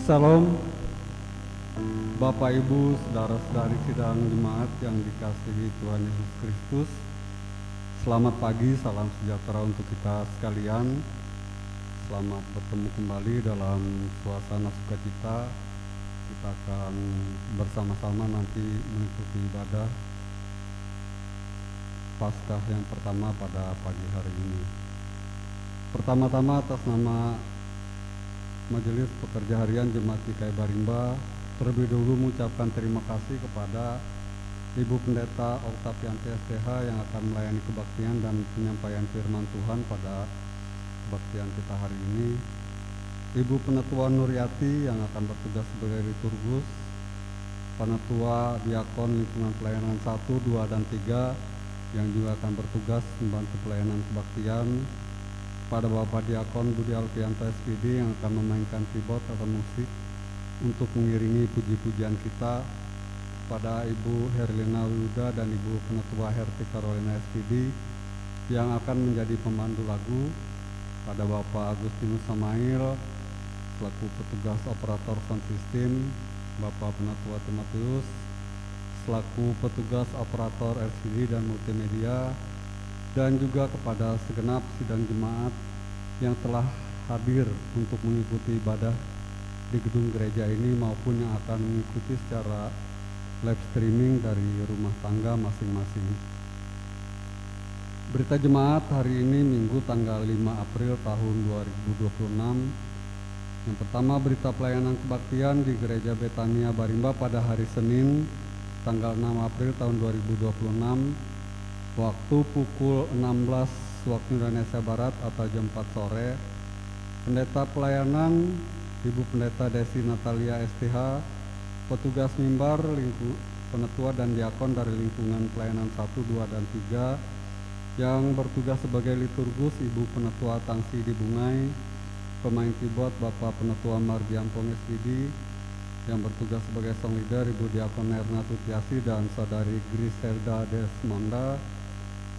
Salam Bapak Ibu, saudara-saudari sidang jemaat yang dikasihi Tuhan Yesus Kristus. Selamat pagi, salam sejahtera untuk kita sekalian. Selamat bertemu kembali dalam suasana sukacita. Kita akan bersama-sama nanti mengikuti ibadah Paskah yang pertama pada pagi hari ini. Pertama-tama atas nama Majelis Pekerja Harian Jemaat GKI Barimba, terlebih dulu mengucapkan terima kasih kepada Ibu Pendeta Oktavianti STH yang akan melayani kebaktian dan penyampaian firman Tuhan pada kebaktian kita hari ini. Ibu Penetua Nuryati yang akan bertugas sebagai liturgus, Penetua Diakon Lingkungan Pelayanan 1, 2, dan 3 yang juga akan bertugas membantu pelayanan kebaktian, pada Bapak Diakon Budi Alfianto SPD yang akan memainkan keyboard atau musik untuk mengiringi puji-pujian kita, pada Ibu Herlina Wiuda dan Ibu Penetua Herti Carolina SPD yang akan menjadi pemandu lagu, pada Bapak Agustinus Samail selaku petugas operator sound system, Bapak Penetua Timotius selaku petugas operator LCD dan multimedia, dan juga kepada segenap sidang jemaat yang telah hadir untuk mengikuti ibadah di gedung gereja ini maupun yang akan mengikuti secara live streaming dari rumah tangga masing-masing. Berita jemaat hari ini Minggu tanggal 5 April tahun 2026. Yang pertama, berita pelayanan kebaktian di Gereja Betania Barimba pada hari Senin tanggal 6 April tahun 2026, waktu pukul 16 waktu Indonesia Barat atau jam 4 sore. Pendeta pelayanan Ibu Pendeta Desi Natalia STH, petugas mimbar, penetua dan diakon dari lingkungan pelayanan 1, 2, dan 3 yang bertugas sebagai liturgus Ibu Penetua Tangsi Dibungai, pemain keyboard Bapak Penetua Mardiampong SPD yang bertugas sebagai song leader Ibu Diakon Erna Tutiasi dan Saudari Griselda Desmonda,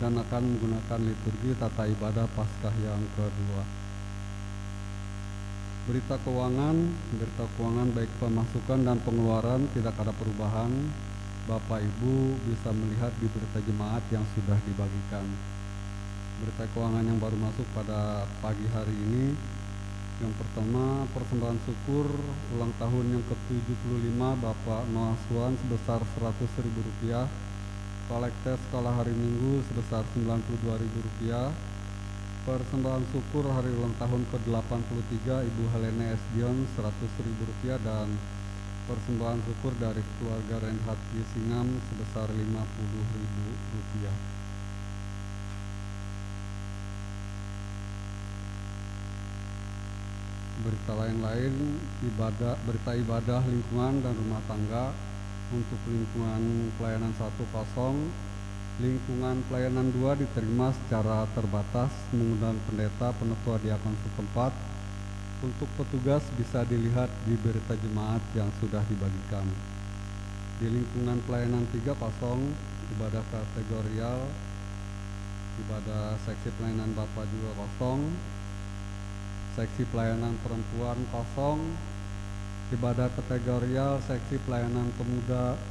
dan akan menggunakan liturgi tata ibadah Paskah yang kedua. Berita keuangan baik pemasukan dan pengeluaran tidak ada perubahan. Bapak Ibu bisa melihat di berita jemaat yang sudah dibagikan. Berita keuangan yang baru masuk pada pagi hari ini, yang pertama, persembahan syukur ulang tahun yang ke-75 Bapak Noah Suan sebesar Rp100.000, kolekte sekolah hari Minggu sebesar Rp92.000, persembahan syukur hari ulang tahun ke-83 Ibu Helene S. Dion Rp100.000, dan persembahan syukur dari keluarga Reinhard Singam sebesar Rp50.000. Berita lain-lain, berita ibadah lingkungan dan rumah tangga. Untuk lingkungan pelayanan 1 kosong, lingkungan pelayanan 2 diterima secara terbatas mengundang pendeta penetua diakon setempat. Untuk petugas bisa dilihat di berita jemaat yang sudah dibagikan. Di lingkungan pelayanan 3 kosong, ibadah kategorial, ibadah seksi pelayanan Bapak juga kosong, seksi pelayanan perempuan kosong, ibadah kategorial seksi pelayanan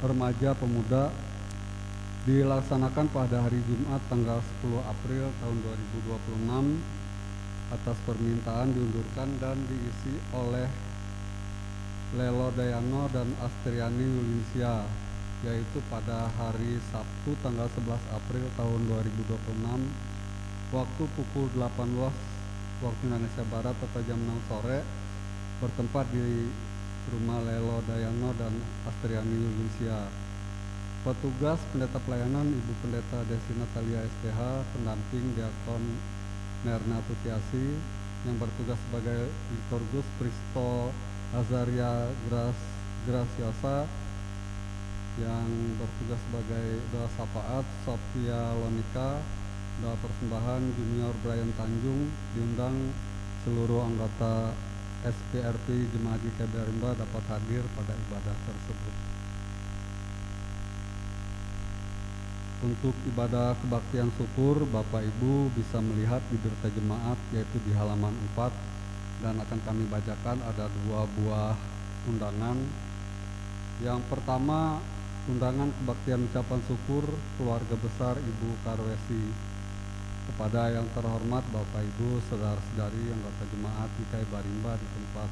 remaja pemuda dilaksanakan pada hari Jumat tanggal 10 April tahun 2026 atas permintaan diundurkan dan diisi oleh Lelo Dayano dan Astriani Yulinsia, yaitu pada hari Sabtu tanggal 11 April tahun 2026 waktu pukul 18 waktu Indonesia Barat atau jam 6 sore, bertempat di rumah Lelo Dayano dan Astriani Yulinsia. Petugas pendeta pelayanan Ibu Pendeta Desi Natalia STH, pendamping Diakon Nerna Tutiasi yang bertugas sebagai liturgus Pristo Azaria Graciosa yang bertugas sebagai doa syafaat Sophia Lonika, doa persembahan Junior Brian Tanjung. Diundang seluruh anggota SPRP Jemaat GKI Barimba dapat hadir pada ibadah tersebut. Untuk ibadah kebaktian syukur, Bapak Ibu bisa melihat di berita jemaat yaitu di halaman 4, dan akan kami bacakan ada 2 buah undangan. Yang pertama, undangan kebaktian ucapan syukur keluarga besar Ibu Karwesi. Kepada yang terhormat Bapak Ibu, saudara-saudari anggota jemaat GKI Barimba di tempat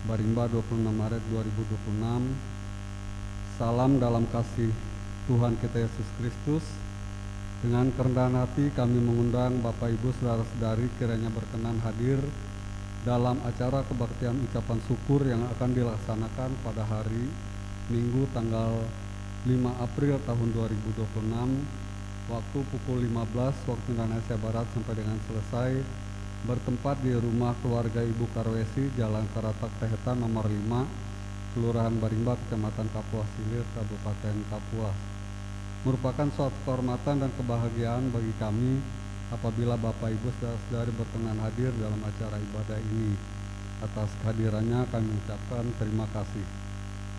Barimba 26 Maret 2026. Salam dalam kasih Tuhan kita Yesus Kristus. Dengan kerendahan hati kami mengundang Bapak Ibu saudara-saudari kiranya berkenan hadir dalam acara kebaktian ucapan syukur yang akan dilaksanakan pada hari Minggu tanggal 5 April tahun 2026 waktu pukul 15 waktu Indonesia Barat sampai dengan selesai, bertempat di rumah keluarga Ibu Karwesi, Jalan Karatak Tehetan nomor 5, Kelurahan Barimba, Kecamatan Kapuas Hilir, Kabupaten Kapuas. Merupakan suatu kehormatan dan kebahagiaan bagi kami apabila Bapak Ibu saudara-saudari berkenan hadir dalam acara ibadah ini. Atas kehadirannya kami ucapkan terima kasih.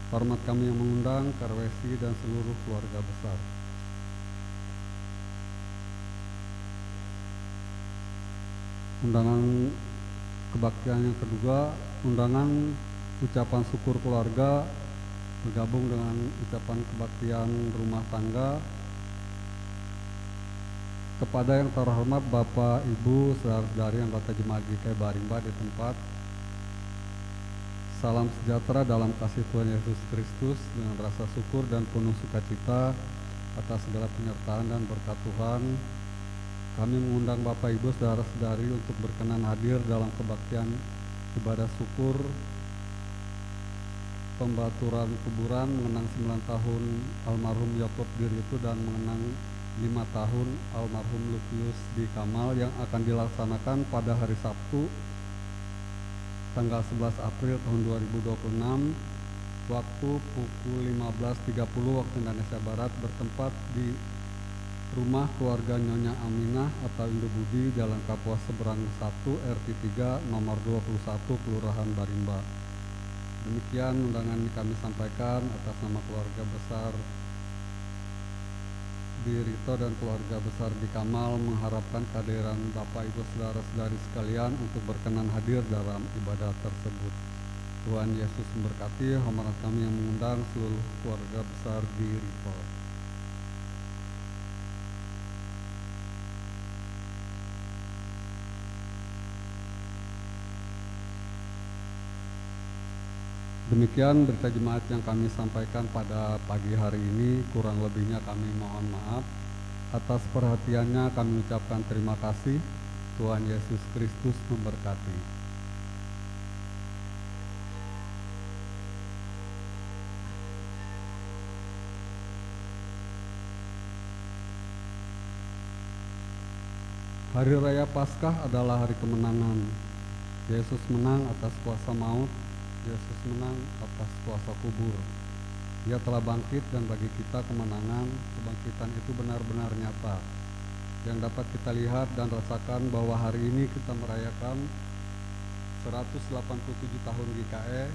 Hormat kami yang mengundang Karwesi dan seluruh keluarga besar. Undangan kebaktian yang kedua, undangan ucapan syukur keluarga bergabung dengan ucapan kebaktian rumah tangga. Kepada yang terhormat Bapak Ibu saudara-saudari anggota jemaat GKI Barimba di tempat, salam sejahtera dalam kasih Tuhan Yesus Kristus dengan rasa syukur dan penuh sukacita atas segala penyertaan dan berkat Tuhan. Kami mengundang Bapak Ibu saudara-saudari untuk berkenan hadir dalam kebaktian ibadah syukur pembaturan kuburan mengenang 9 tahun almarhum Yakob Diritu dan mengenang 5 tahun almarhum Lukius di Kamal yang akan dilaksanakan pada hari Sabtu tanggal 11 April tahun 2026 waktu pukul 15.30 waktu Indonesia Barat, bertempat di rumah keluarga Nyonya Aminah atau Indo Budi, Jalan Kapuas Seberang 1, RT 3 nomor 21, Kelurahan Barimba. Demikian undangan yang kami sampaikan atas nama keluarga besar Dirito dan keluarga besar di Kamal, mengharapkan kehadiran Bapak Ibu saudara-saudari sekalian untuk berkenan hadir dalam ibadah tersebut. Tuhan Yesus memberkati. Hormat kami yang mengundang seluruh keluarga besar Dirito. Demikian berita jemaat yang kami sampaikan pada pagi hari ini. Kurang lebihnya kami mohon maaf. Atas perhatiannya kami ucapkan terima kasih. Tuhan Yesus Kristus memberkati. Hari Raya Paskah adalah hari kemenangan. Yesus menang atas kuasa maut. Yesus menang atas kuasa kubur. Dia telah bangkit dan bagi kita kemenangan, kebangkitan itu benar-benar nyata. Yang dapat kita lihat dan rasakan bahwa hari ini kita merayakan 187 tahun GKE.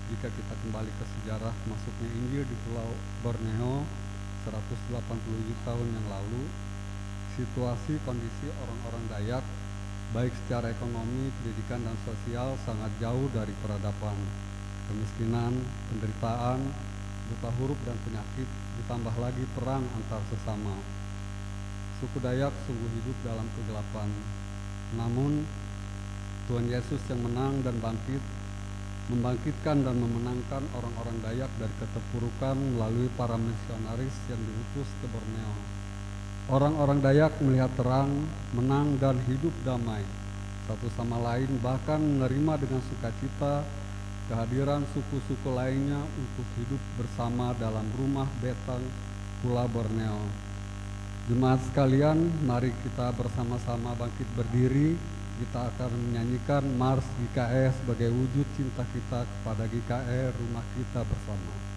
Jika kita kembali ke sejarah masuknya Injil di Pulau Borneo 187 tahun yang lalu, situasi kondisi orang-orang Dayak baik secara ekonomi, pendidikan, dan sosial sangat jauh dari peradaban. Kemiskinan, penderitaan, buta huruf, dan penyakit, ditambah lagi perang antar sesama. Suku Dayak sungguh hidup dalam kegelapan. Namun, Tuhan Yesus yang menang dan bangkit, membangkitkan dan memenangkan orang-orang Dayak dari keterpurukan melalui para misionaris yang diutus ke Borneo. Orang-orang Dayak melihat terang, menang, dan hidup damai satu sama lain, bahkan menerima dengan sukacita kehadiran suku-suku lainnya untuk hidup bersama dalam rumah betang Pulau Borneo. Jemaat sekalian, mari kita bersama-sama bangkit berdiri. Kita akan menyanyikan Mars GKE sebagai wujud cinta kita kepada GKE, rumah kita bersama.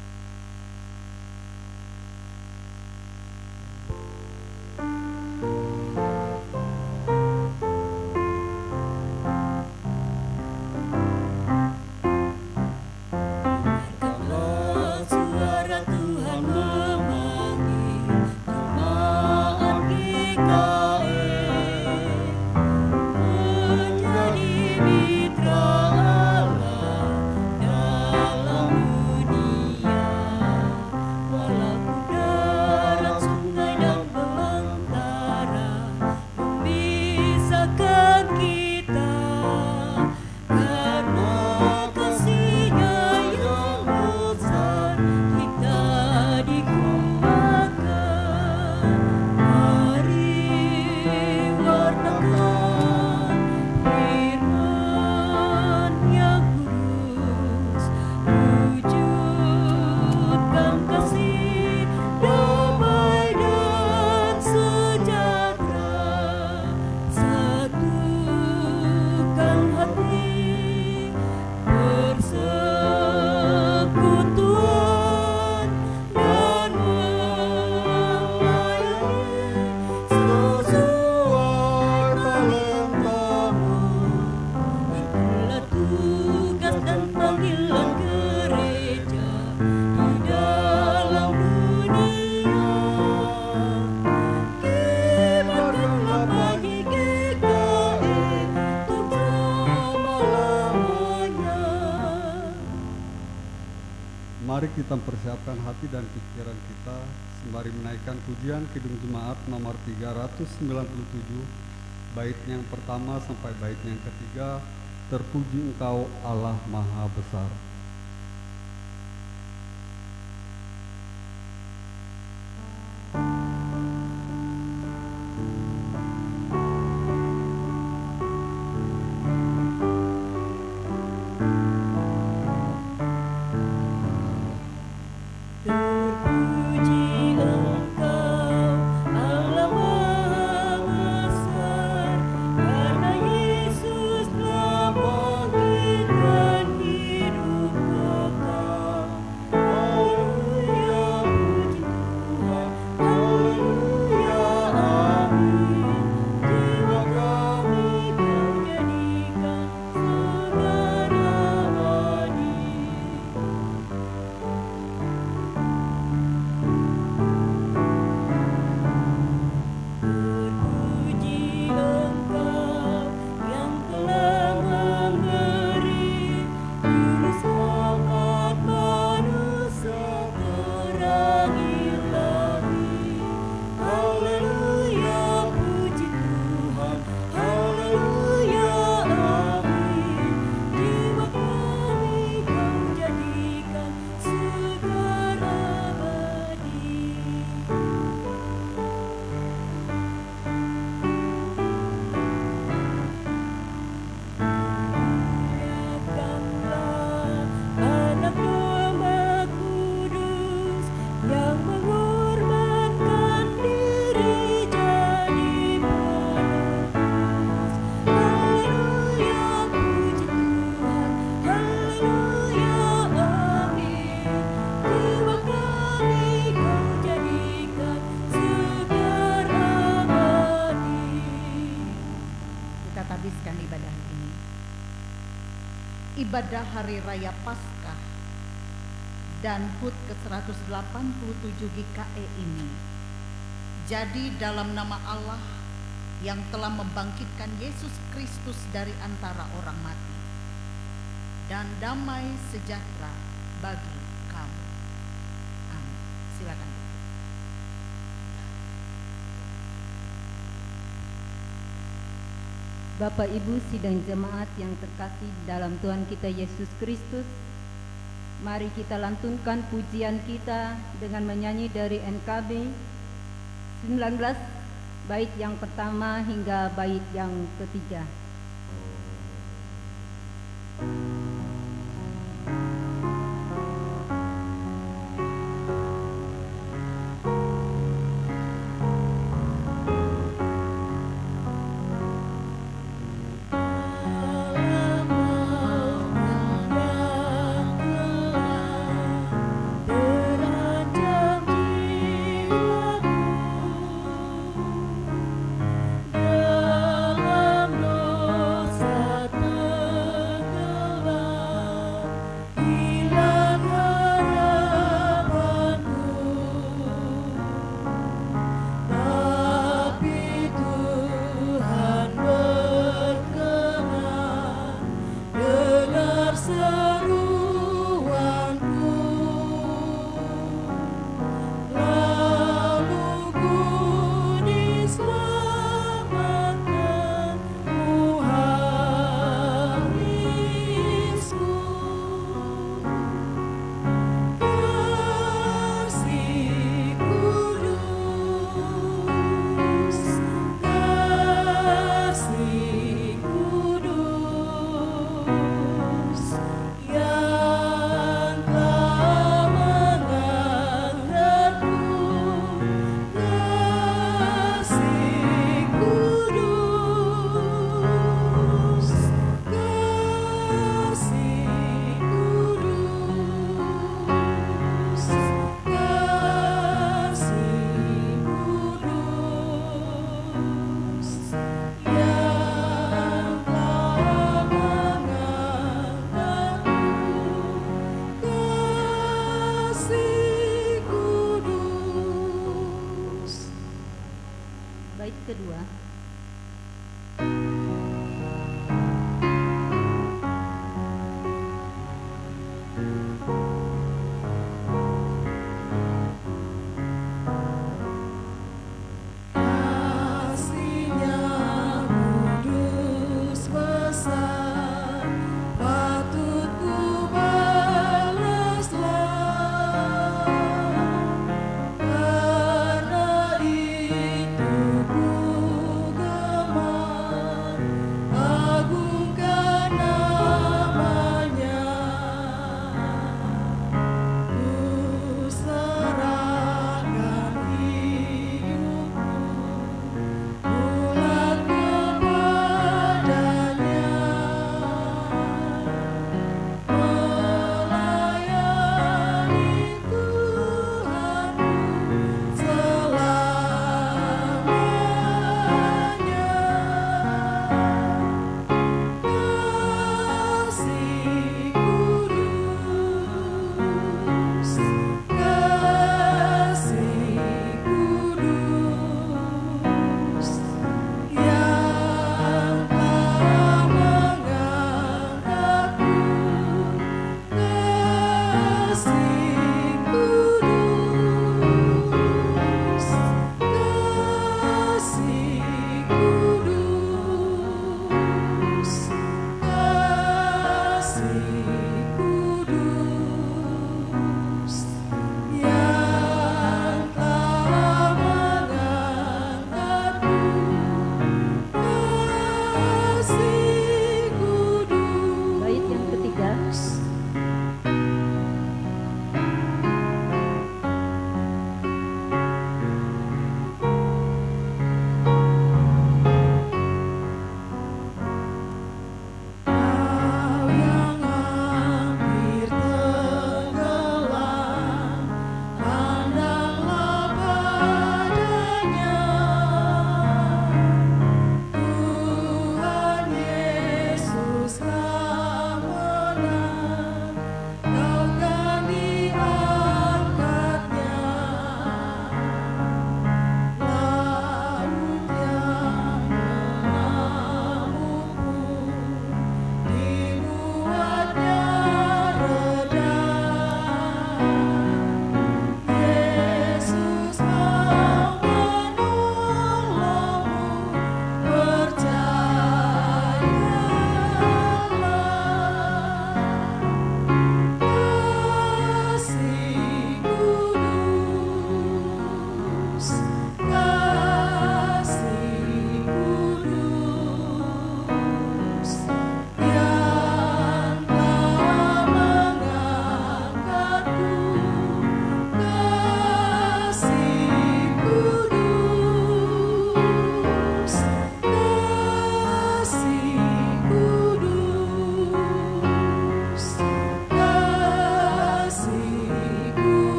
Menjadi mitra Allah dan kita mempersiapkan hati dan pikiran kita sembari menaikkan pujian Kidung Jemaat nomor 397, bait yang pertama sampai bait yang ketiga, Terpuji Engkau Allah Maha Besar. Ibadah Hari Raya Paskah dan HUT ke-187 GKE ini jadi dalam nama Allah yang telah membangkitkan Yesus Kristus dari antara orang mati, dan damai sejahtera bagi kamu. Amin. Silakan. Bapak Ibu sidang jemaat yang terkasih dalam Tuhan kita Yesus Kristus, mari kita lantunkan pujian kita dengan menyanyi dari NKB 19 bait yang pertama hingga bait yang ketiga.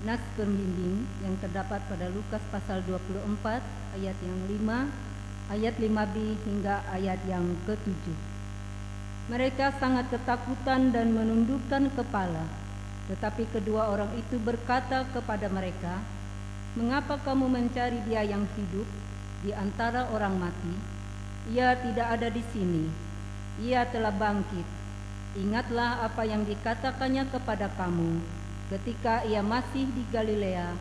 nas pembimbing yang terdapat pada Lukas pasal 24 ayat yang 5, ayat 5b hingga ayat yang ke-7. Mereka sangat ketakutan dan menundukkan kepala. Tetapi kedua orang itu berkata kepada mereka, "Mengapa kamu mencari Dia yang hidup di antara orang mati? Ia tidak ada di sini. Ia telah bangkit. Ingatlah apa yang dikatakannya kepada kamu ketika Ia masih di Galilea,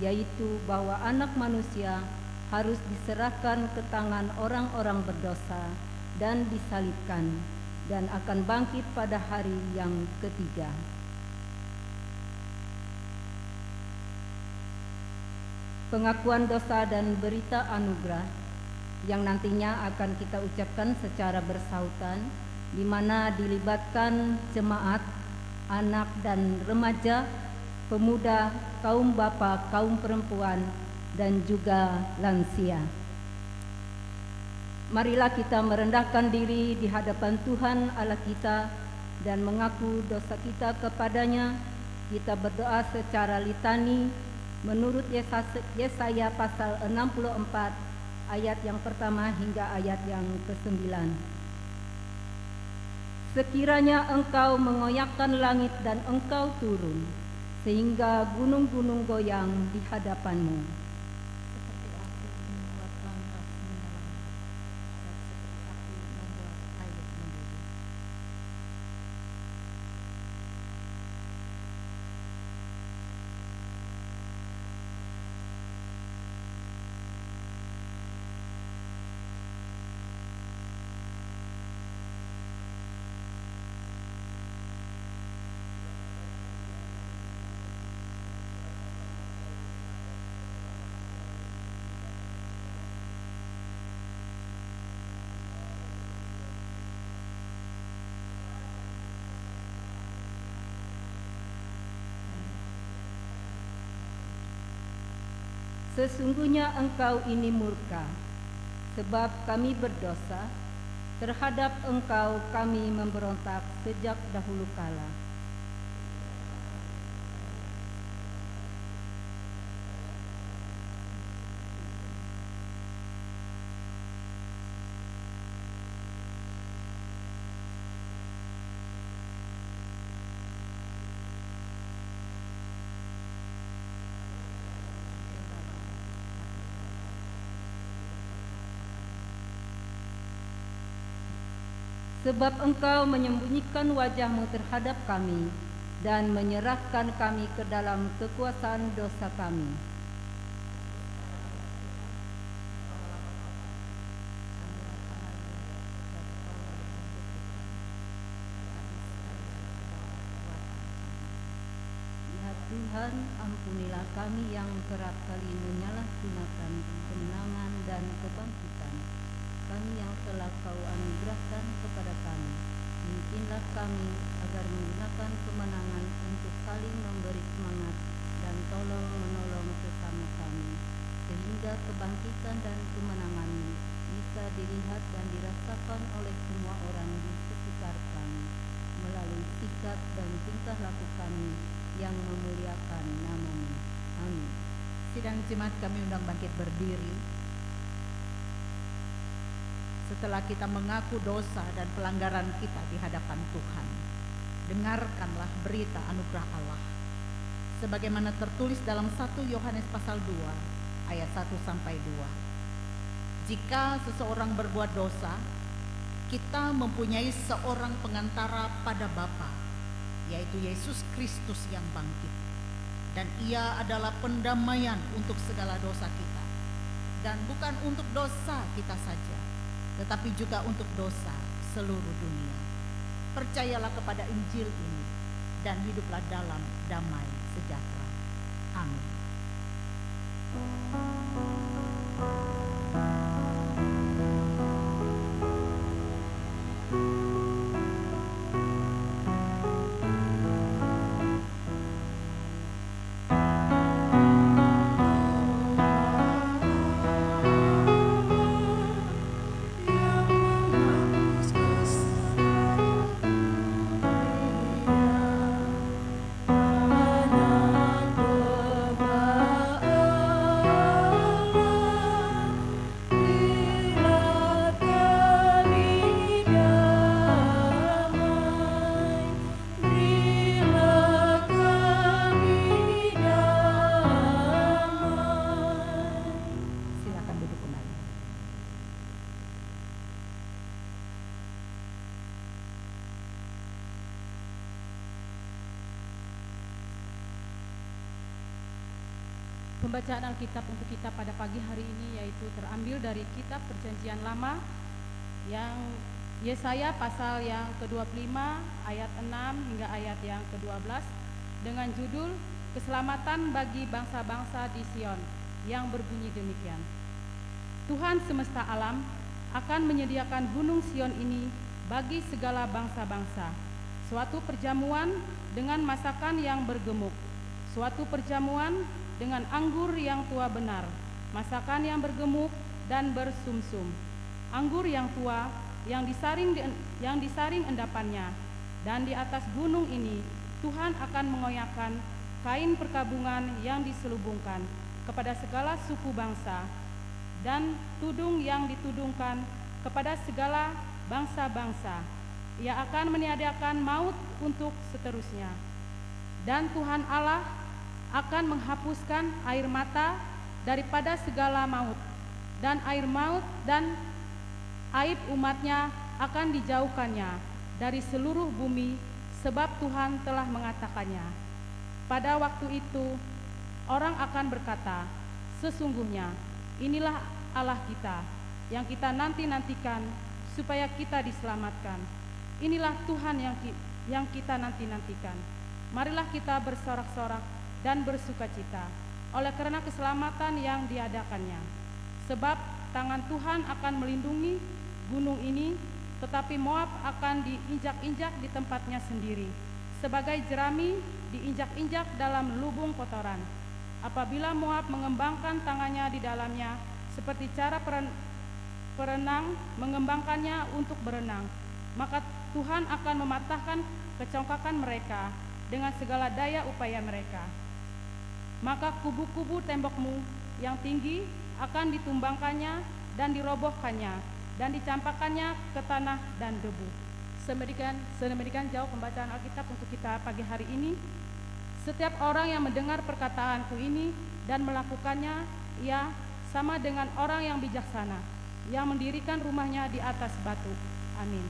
yaitu bahwa Anak Manusia harus diserahkan ke tangan orang-orang berdosa dan disalibkan, dan akan bangkit pada hari yang ketiga." Pengakuan dosa dan berita anugerah yang nantinya akan kita ucapkan secara bersautan, di mana dilibatkan jemaat, anak dan remaja, pemuda, kaum bapa, kaum perempuan, dan juga lansia. Marilah kita merendahkan diri di hadapan Tuhan Allah kita dan mengaku dosa kita kepadanya. Kita berdoa secara litani menurut Yesaya pasal 64 ayat yang pertama hingga ayat yang ke-9. Sekiranya Engkau mengoyakkan langit dan Engkau turun, sehingga gunung-gunung goyang di hadapanmu. Seperti aku membuat lantas menyala, dan seperti aku membuat air mendidih. Sesungguhnya Engkau ini murka, sebab kami berdosa. Terhadap Engkau kami memberontak sejak dahulu kala. Sebab Engkau menyembunyikan wajah-Mu terhadap kami dan menyerahkan kami ke dalam kekuasaan dosa kami. Ya Tuhan, ampunilah kami yang kerap kali menyalahgunakan kemenangan dan kebangkitan kami yang telah Kau anugerahkan kepada kami. Pimpinlah kami agar menggunakan kemenangan untuk saling memberi semangat dan tolong-menolong sesama kami, sehingga kebangkitan dan kemenangan bisa dilihat dan dirasakan oleh semua orang di sekitar kami, melalui sikap dan tingkah laku kami yang memuliakan nama-Mu. Amin. Sidang jemaat kami undang bangkit berdiri. Setelah kita mengaku dosa dan pelanggaran kita di hadapan Tuhan, dengarkanlah berita anugerah Allah sebagaimana tertulis dalam 1 Yohanes pasal 2 ayat 1 sampai 2. Jika seseorang berbuat dosa, kita mempunyai seorang pengantara pada Bapa, yaitu Yesus Kristus yang bangkit, dan Ia adalah pendamaian untuk segala dosa kita, dan bukan untuk dosa kita saja, tetapi juga untuk dosa seluruh dunia. Percayalah kepada Injil ini dan hiduplah dalam damai sejahtera. Amin. Yang Pembacaan Alkitab untuk kita pada pagi hari ini yaitu terambil dari kitab Perjanjian Lama yang Yesaya pasal yang ke-25 ayat 6 hingga ayat yang ke-12 dengan judul Keselamatan bagi bangsa-bangsa di Sion yang berbunyi demikian. Tuhan semesta alam akan menyediakan gunung Sion ini bagi segala bangsa-bangsa, suatu perjamuan dengan masakan yang bergemuk, suatu perjamuan dengan anggur yang tua benar, masakan yang bergemuk dan bersumsum, anggur yang tua yang disaring endapannya. Dan di atas gunung ini Tuhan akan mengoyakkan kain perkabungan yang diselubungkan kepada segala suku bangsa, dan tudung yang ditudungkan kepada segala bangsa-bangsa. Ia akan meniadakan maut untuk seterusnya. Dan Tuhan Allah akan menghapuskan air mata daripada segala maut, dan air maut dan aib umatnya akan dijauhkannya dari seluruh bumi, sebab Tuhan telah mengatakannya. Pada waktu itu orang akan berkata, sesungguhnya inilah Allah kita yang kita nanti-nantikan supaya kita diselamatkan. Inilah Tuhan yang kita nanti-nantikan. Marilah kita bersorak-sorak dan bersukacita oleh karena keselamatan yang diadakannya. Sebab tangan Tuhan akan melindungi gunung ini, tetapi Moab akan diinjak-injak di tempatnya sendiri, sebagai jerami diinjak-injak dalam lubung kotoran. Apabila Moab mengembangkan tangannya di dalamnya, seperti cara perenang mengembangkannya untuk berenang, maka Tuhan akan mematahkan kecongkakan mereka dengan segala daya upaya mereka. Maka kubu-kubu tembokmu yang tinggi akan ditumbangkannya dan dirobohkannya, dan dicampakkannya ke tanah dan debu. Sedemikian jauh pembacaan Alkitab untuk kita pagi hari ini. Setiap orang yang mendengar perkataanku ini dan melakukannya, ia sama dengan orang yang bijaksana, yang mendirikan rumahnya di atas batu. Amin.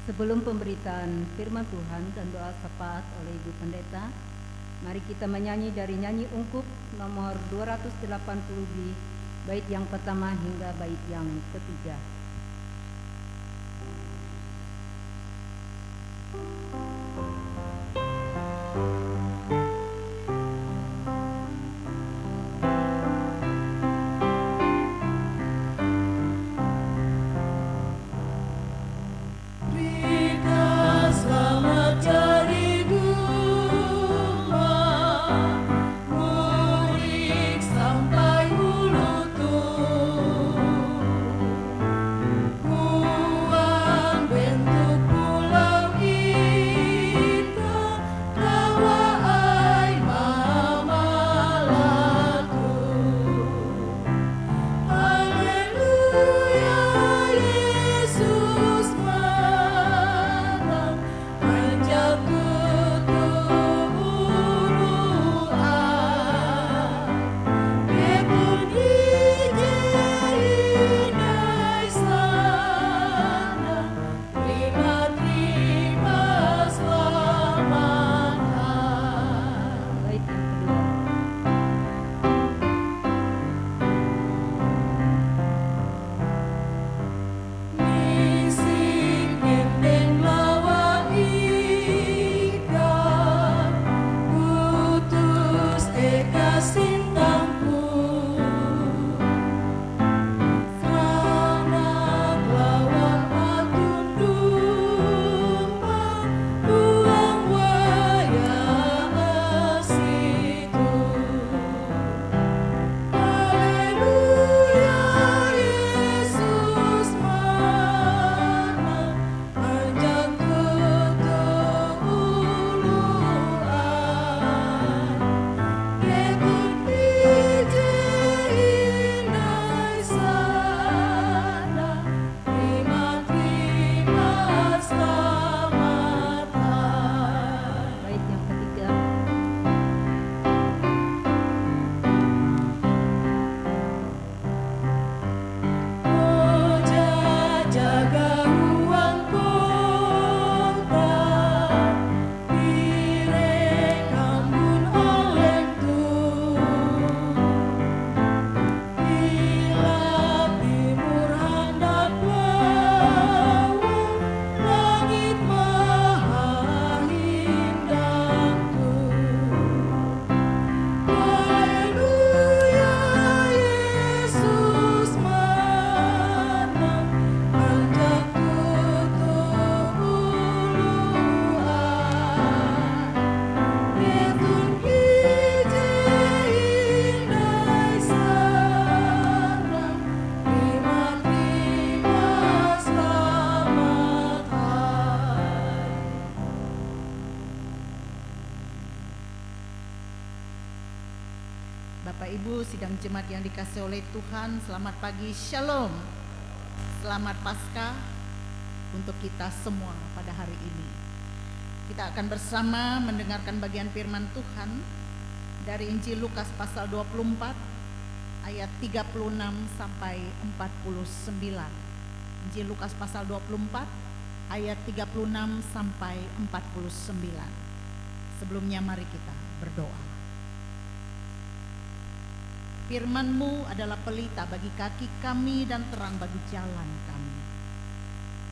Sebelum pemberitaan firman Tuhan dan doa syafaat oleh Ibu Pendeta, mari kita menyanyi dari nyanyi ungkup nomor 280B, bait yang pertama hingga bait yang ketiga. Bentuk pulau indah, Bapak Ibu sidang jemaat yang dikasihi oleh Tuhan, selamat pagi, Shalom. Selamat Paskah untuk kita semua pada hari ini. Kita akan bersama mendengarkan bagian firman Tuhan dari Injil Lukas pasal 24 ayat 36 sampai 49. Injil Lukas pasal 24 ayat 36 sampai 49. Sebelumnya mari kita berdoa. Firman-Mu adalah pelita bagi kaki kami dan terang bagi jalan kami.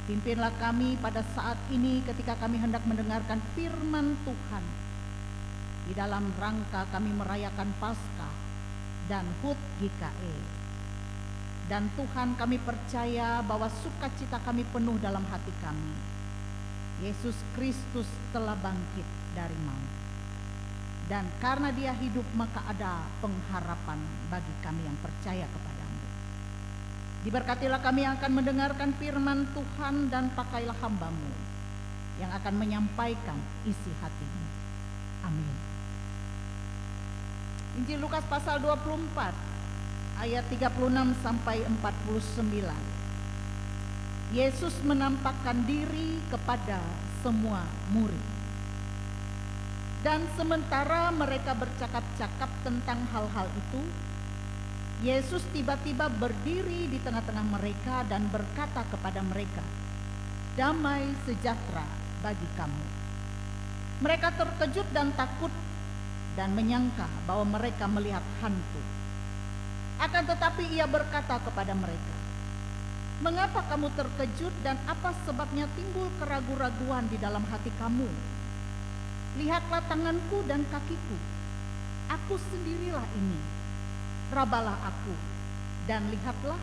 Pimpinlah kami pada saat ini ketika kami hendak mendengarkan firman Tuhan. Di dalam rangka kami merayakan Paskah dan HUT GKE. Dan Tuhan, kami percaya bahwa sukacita kami penuh dalam hati kami. Yesus Kristus telah bangkit dari maut. Dan karena Dia hidup, maka ada pengharapan bagi kami yang percaya kepada-Mu. Diberkatilah kami yang akan mendengarkan firman Tuhan, dan pakailah hamba-Mu yang akan menyampaikan isi hati-Mu. Amin. Injil Lukas pasal 24 ayat 36 sampai 49. Yesus menampakkan diri kepada semua murid. Dan sementara mereka bercakap-cakap tentang hal-hal itu, Yesus tiba-tiba berdiri di tengah-tengah mereka dan berkata kepada mereka, "Damai sejahtera bagi kamu." Mereka terkejut dan takut dan menyangka bahwa mereka melihat hantu. Akan tetapi Ia berkata kepada mereka, "Mengapa kamu terkejut dan apa sebabnya timbul keraguan-raguan di dalam hati kamu? Lihatlah tanganku dan kakiku, aku sendirilah ini. Rabalah aku dan lihatlah,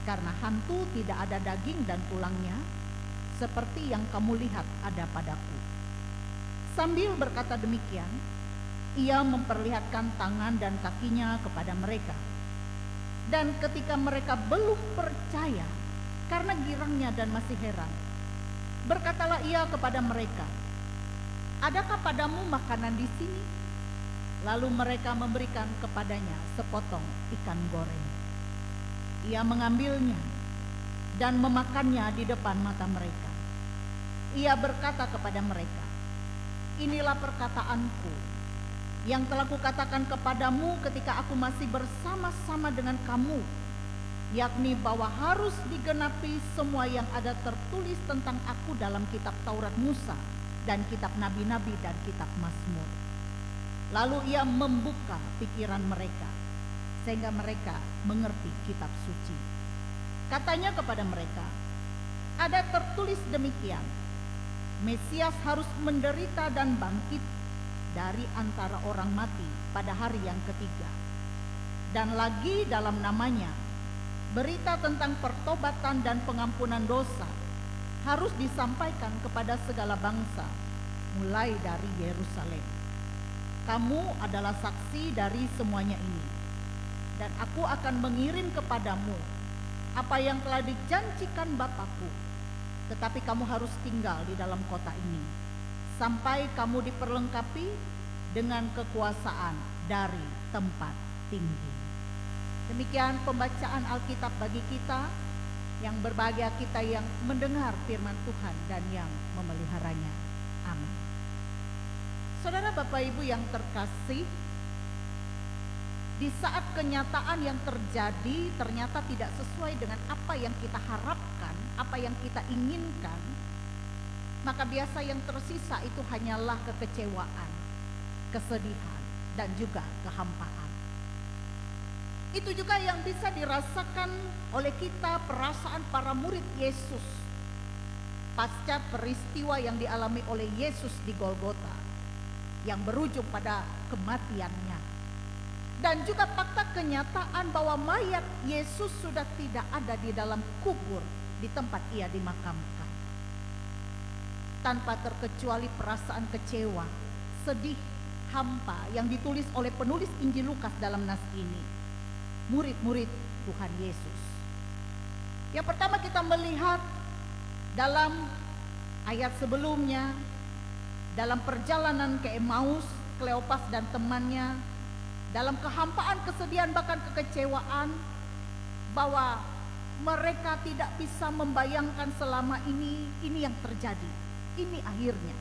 karena hantu tidak ada daging dan tulangnya, seperti yang kamu lihat ada padaku." Sambil berkata demikian, Ia memperlihatkan tangan dan kakinya kepada mereka. Dan ketika mereka belum percaya karena girangnya dan masih heran, berkatalah Ia kepada mereka, "Adakah padamu makanan di sini?" Lalu mereka memberikan kepadanya sepotong ikan goreng. Ia mengambilnya dan memakannya di depan mata mereka. Ia berkata kepada mereka, "Inilah perkataanku yang telah kukatakan kepadamu ketika aku masih bersama-sama dengan kamu, yakni bahwa harus digenapi semua yang ada tertulis tentang aku dalam kitab Taurat Musa dan kitab nabi-nabi dan kitab Mazmur." Lalu Ia membuka pikiran mereka sehingga mereka mengerti kitab suci. Katanya kepada mereka, "Ada tertulis demikian, Mesias harus menderita dan bangkit dari antara orang mati pada hari yang ketiga. Dan lagi dalam namanya, berita tentang pertobatan dan pengampunan dosa harus disampaikan kepada segala bangsa, mulai dari Yerusalem. Kamu adalah saksi dari semuanya ini. Dan aku akan mengirim kepadamu apa yang telah dijanjikan Bapakku. Tetapi kamu harus tinggal di dalam kota ini sampai kamu diperlengkapi dengan kekuasaan dari tempat tinggi." Demikian pembacaan Alkitab bagi kita. Yang berbahagia kita yang mendengar firman Tuhan dan yang memeliharanya. Amin. Saudara, Bapak Ibu yang terkasih, di saat kenyataan yang terjadi ternyata tidak sesuai dengan apa yang kita harapkan, apa yang kita inginkan, maka biasa yang tersisa itu hanyalah kekecewaan, kesedihan, dan juga kehampaan. Itu juga yang bisa dirasakan oleh kita, perasaan para murid Yesus pasca peristiwa yang dialami oleh Yesus di Golgota, yang berujung pada kematiannya. Dan juga fakta kenyataan bahwa mayat Yesus sudah tidak ada di dalam kubur di tempat Ia dimakamkan. Tanpa terkecuali perasaan kecewa, sedih, hampa yang ditulis oleh penulis Injil Lukas dalam nas ini, murid-murid Tuhan Yesus. Yang pertama kita melihat dalam ayat sebelumnya, dalam perjalanan ke Emmaus, Kleopas dan temannya dalam kehampaan, kesedihan, bahkan kekecewaan, bahwa mereka tidak bisa membayangkan selama ini yang terjadi. Ini akhirnya.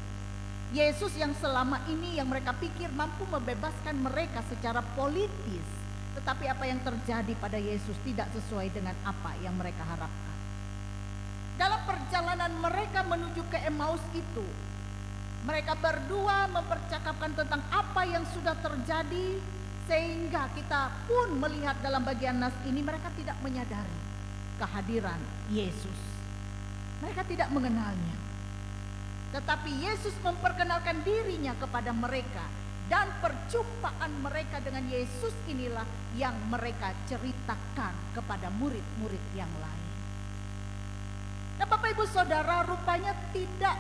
Yesus yang selama ini yang mereka pikir mampu membebaskan mereka secara politis, tetapi apa yang terjadi pada Yesus tidak sesuai dengan apa yang mereka harapkan. Dalam perjalanan mereka menuju ke Emmaus itu, mereka berdua mempercakapkan tentang apa yang sudah terjadi, sehingga kita pun melihat dalam bagian nas ini mereka tidak menyadari kehadiran Yesus. Mereka tidak mengenalnya. Tetapi Yesus memperkenalkan dirinya kepada mereka, dan perjumpaan mereka dengan Yesus inilah yang mereka ceritakan kepada murid-murid yang lain. Nah, Bapak Ibu Saudara, rupanya tidak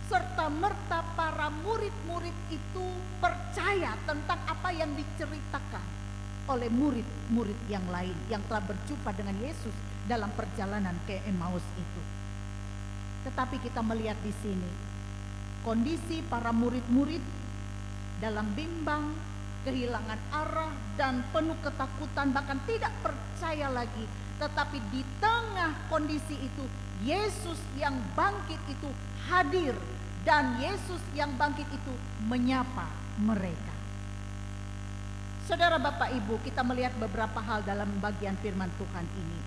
serta-merta para murid-murid itu percaya tentang apa yang diceritakan oleh murid-murid yang lain yang telah berjumpa dengan Yesus dalam perjalanan ke Emmaus itu. Tetapi kita melihat di sini kondisi para murid-murid dalam bimbang, kehilangan arah dan penuh ketakutan, bahkan tidak percaya lagi. Tetapi di tengah kondisi itu Yesus yang bangkit itu hadir, dan Yesus yang bangkit itu menyapa mereka. Saudara, Bapak Ibu, kita melihat beberapa hal dalam bagian firman Tuhan ini.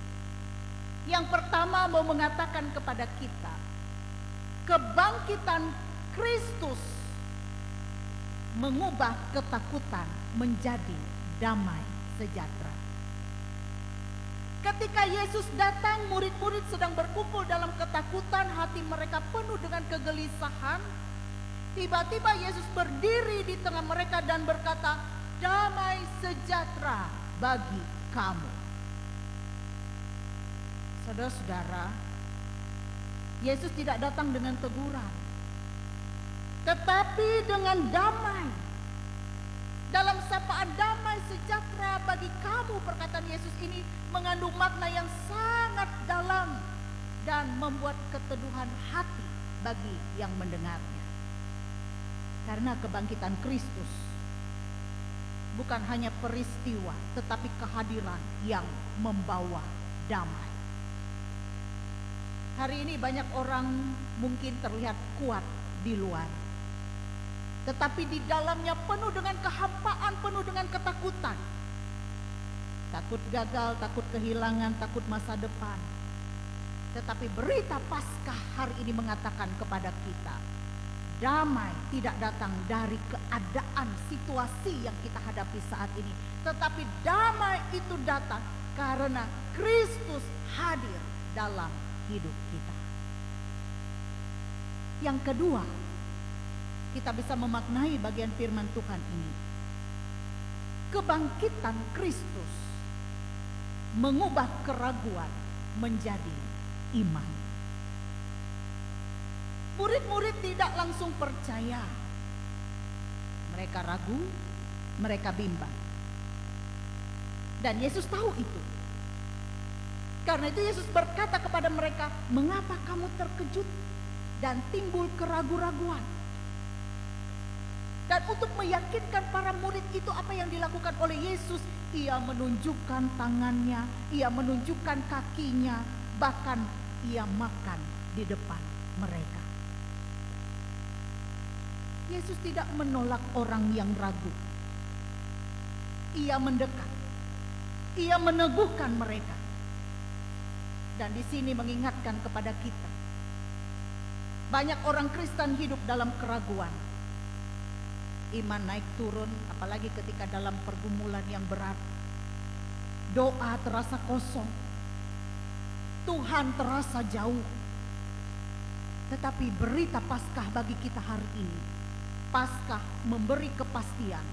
Yang pertama mau mengatakan kepada kita, kebangkitan Kristus mengubah ketakutan menjadi damai sejahtera. Ketika Yesus datang, murid-murid sedang berkumpul dalam ketakutan, hati mereka penuh dengan kegelisahan. Tiba-tiba Yesus berdiri di tengah mereka dan berkata, damai sejahtera bagi kamu. Saudara-saudara, Yesus tidak datang dengan teguran, tetapi dengan damai. Dalam sapaan damai sejahtera bagi kamu, perkataan Yesus ini mengandung makna yang sangat dalam dan membuat keteduhan hati bagi yang mendengarnya. Karena kebangkitan Kristus bukan hanya peristiwa, tetapi kehadiran yang membawa damai. Hari ini banyak orang mungkin terlihat kuat di luar, tetapi di dalamnya penuh dengan kehampaan, penuh dengan ketakutan. Takut gagal, takut kehilangan, takut masa depan. Tetapi berita Paskah hari ini mengatakan kepada kita, damai tidak datang dari keadaan situasi yang kita hadapi saat ini, tetapi damai itu datang karena Kristus hadir dalam hidup kita. Yang kedua, kita bisa memaknai bagian firman Tuhan ini. Kebangkitan Kristus mengubah keraguan menjadi iman. Murid-murid tidak langsung percaya. Mereka ragu, mereka bimbang. Dan Yesus tahu itu. Karena itu Yesus berkata kepada mereka, mengapa kamu terkejut dan timbul keraguan-raguan? Dan untuk meyakinkan para murid itu, apa yang dilakukan oleh Yesus? Ia menunjukkan tangannya, ia menunjukkan kakinya, bahkan ia makan di depan mereka. Yesus tidak menolak orang yang ragu. Ia mendekat, ia meneguhkan mereka. Dan di sini mengingatkan kepada kita, banyak orang Kristen hidup dalam keraguan. Iman naik turun, apalagi ketika dalam pergumulan yang berat. Doa terasa kosong, Tuhan terasa jauh. Tetapi berita Paskah bagi kita hari ini, Paskah memberi kepastian,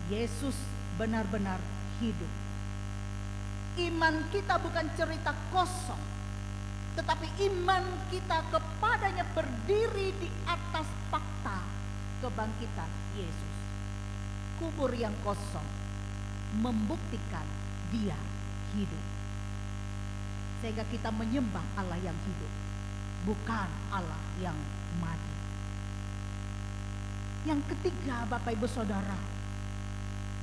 Yesus benar-benar hidup. Iman kita bukan cerita kosong, tetapi iman kita kepadanya berdiri di atas fakta kebangkitan Yesus. Kubur yang kosong membuktikan dia hidup. Sehingga kita menyembah Allah yang hidup, bukan Allah yang mati. Yang ketiga, Bapak Ibu Saudara,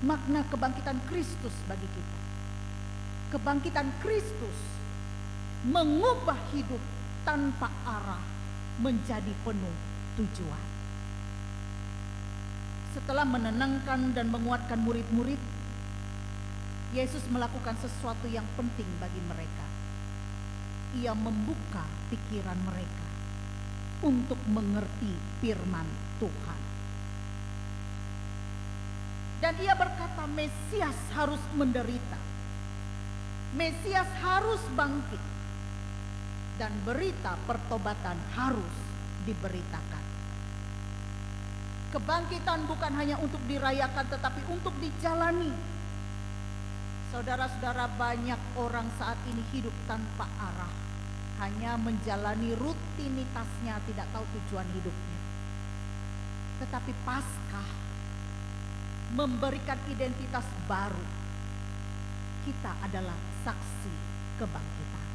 makna kebangkitan Kristus bagi kita. Kebangkitan Kristus mengubah hidup tanpa arah menjadi penuh tujuan. Setelah menenangkan dan menguatkan murid-murid, Yesus melakukan sesuatu yang penting bagi mereka. Ia membuka pikiran mereka untuk mengerti firman Tuhan. Dan ia berkata, Mesias harus menderita. Mesias harus bangkit. Dan berita pertobatan harus diberitakan. Kebangkitan bukan hanya untuk dirayakan tetapi untuk dijalani. Saudara-saudara, banyak orang saat ini hidup tanpa arah, hanya menjalani rutinitasnya, tidak tahu tujuan hidupnya. Tetapi Paskah memberikan identitas baru. Kita adalah saksi kebangkitan.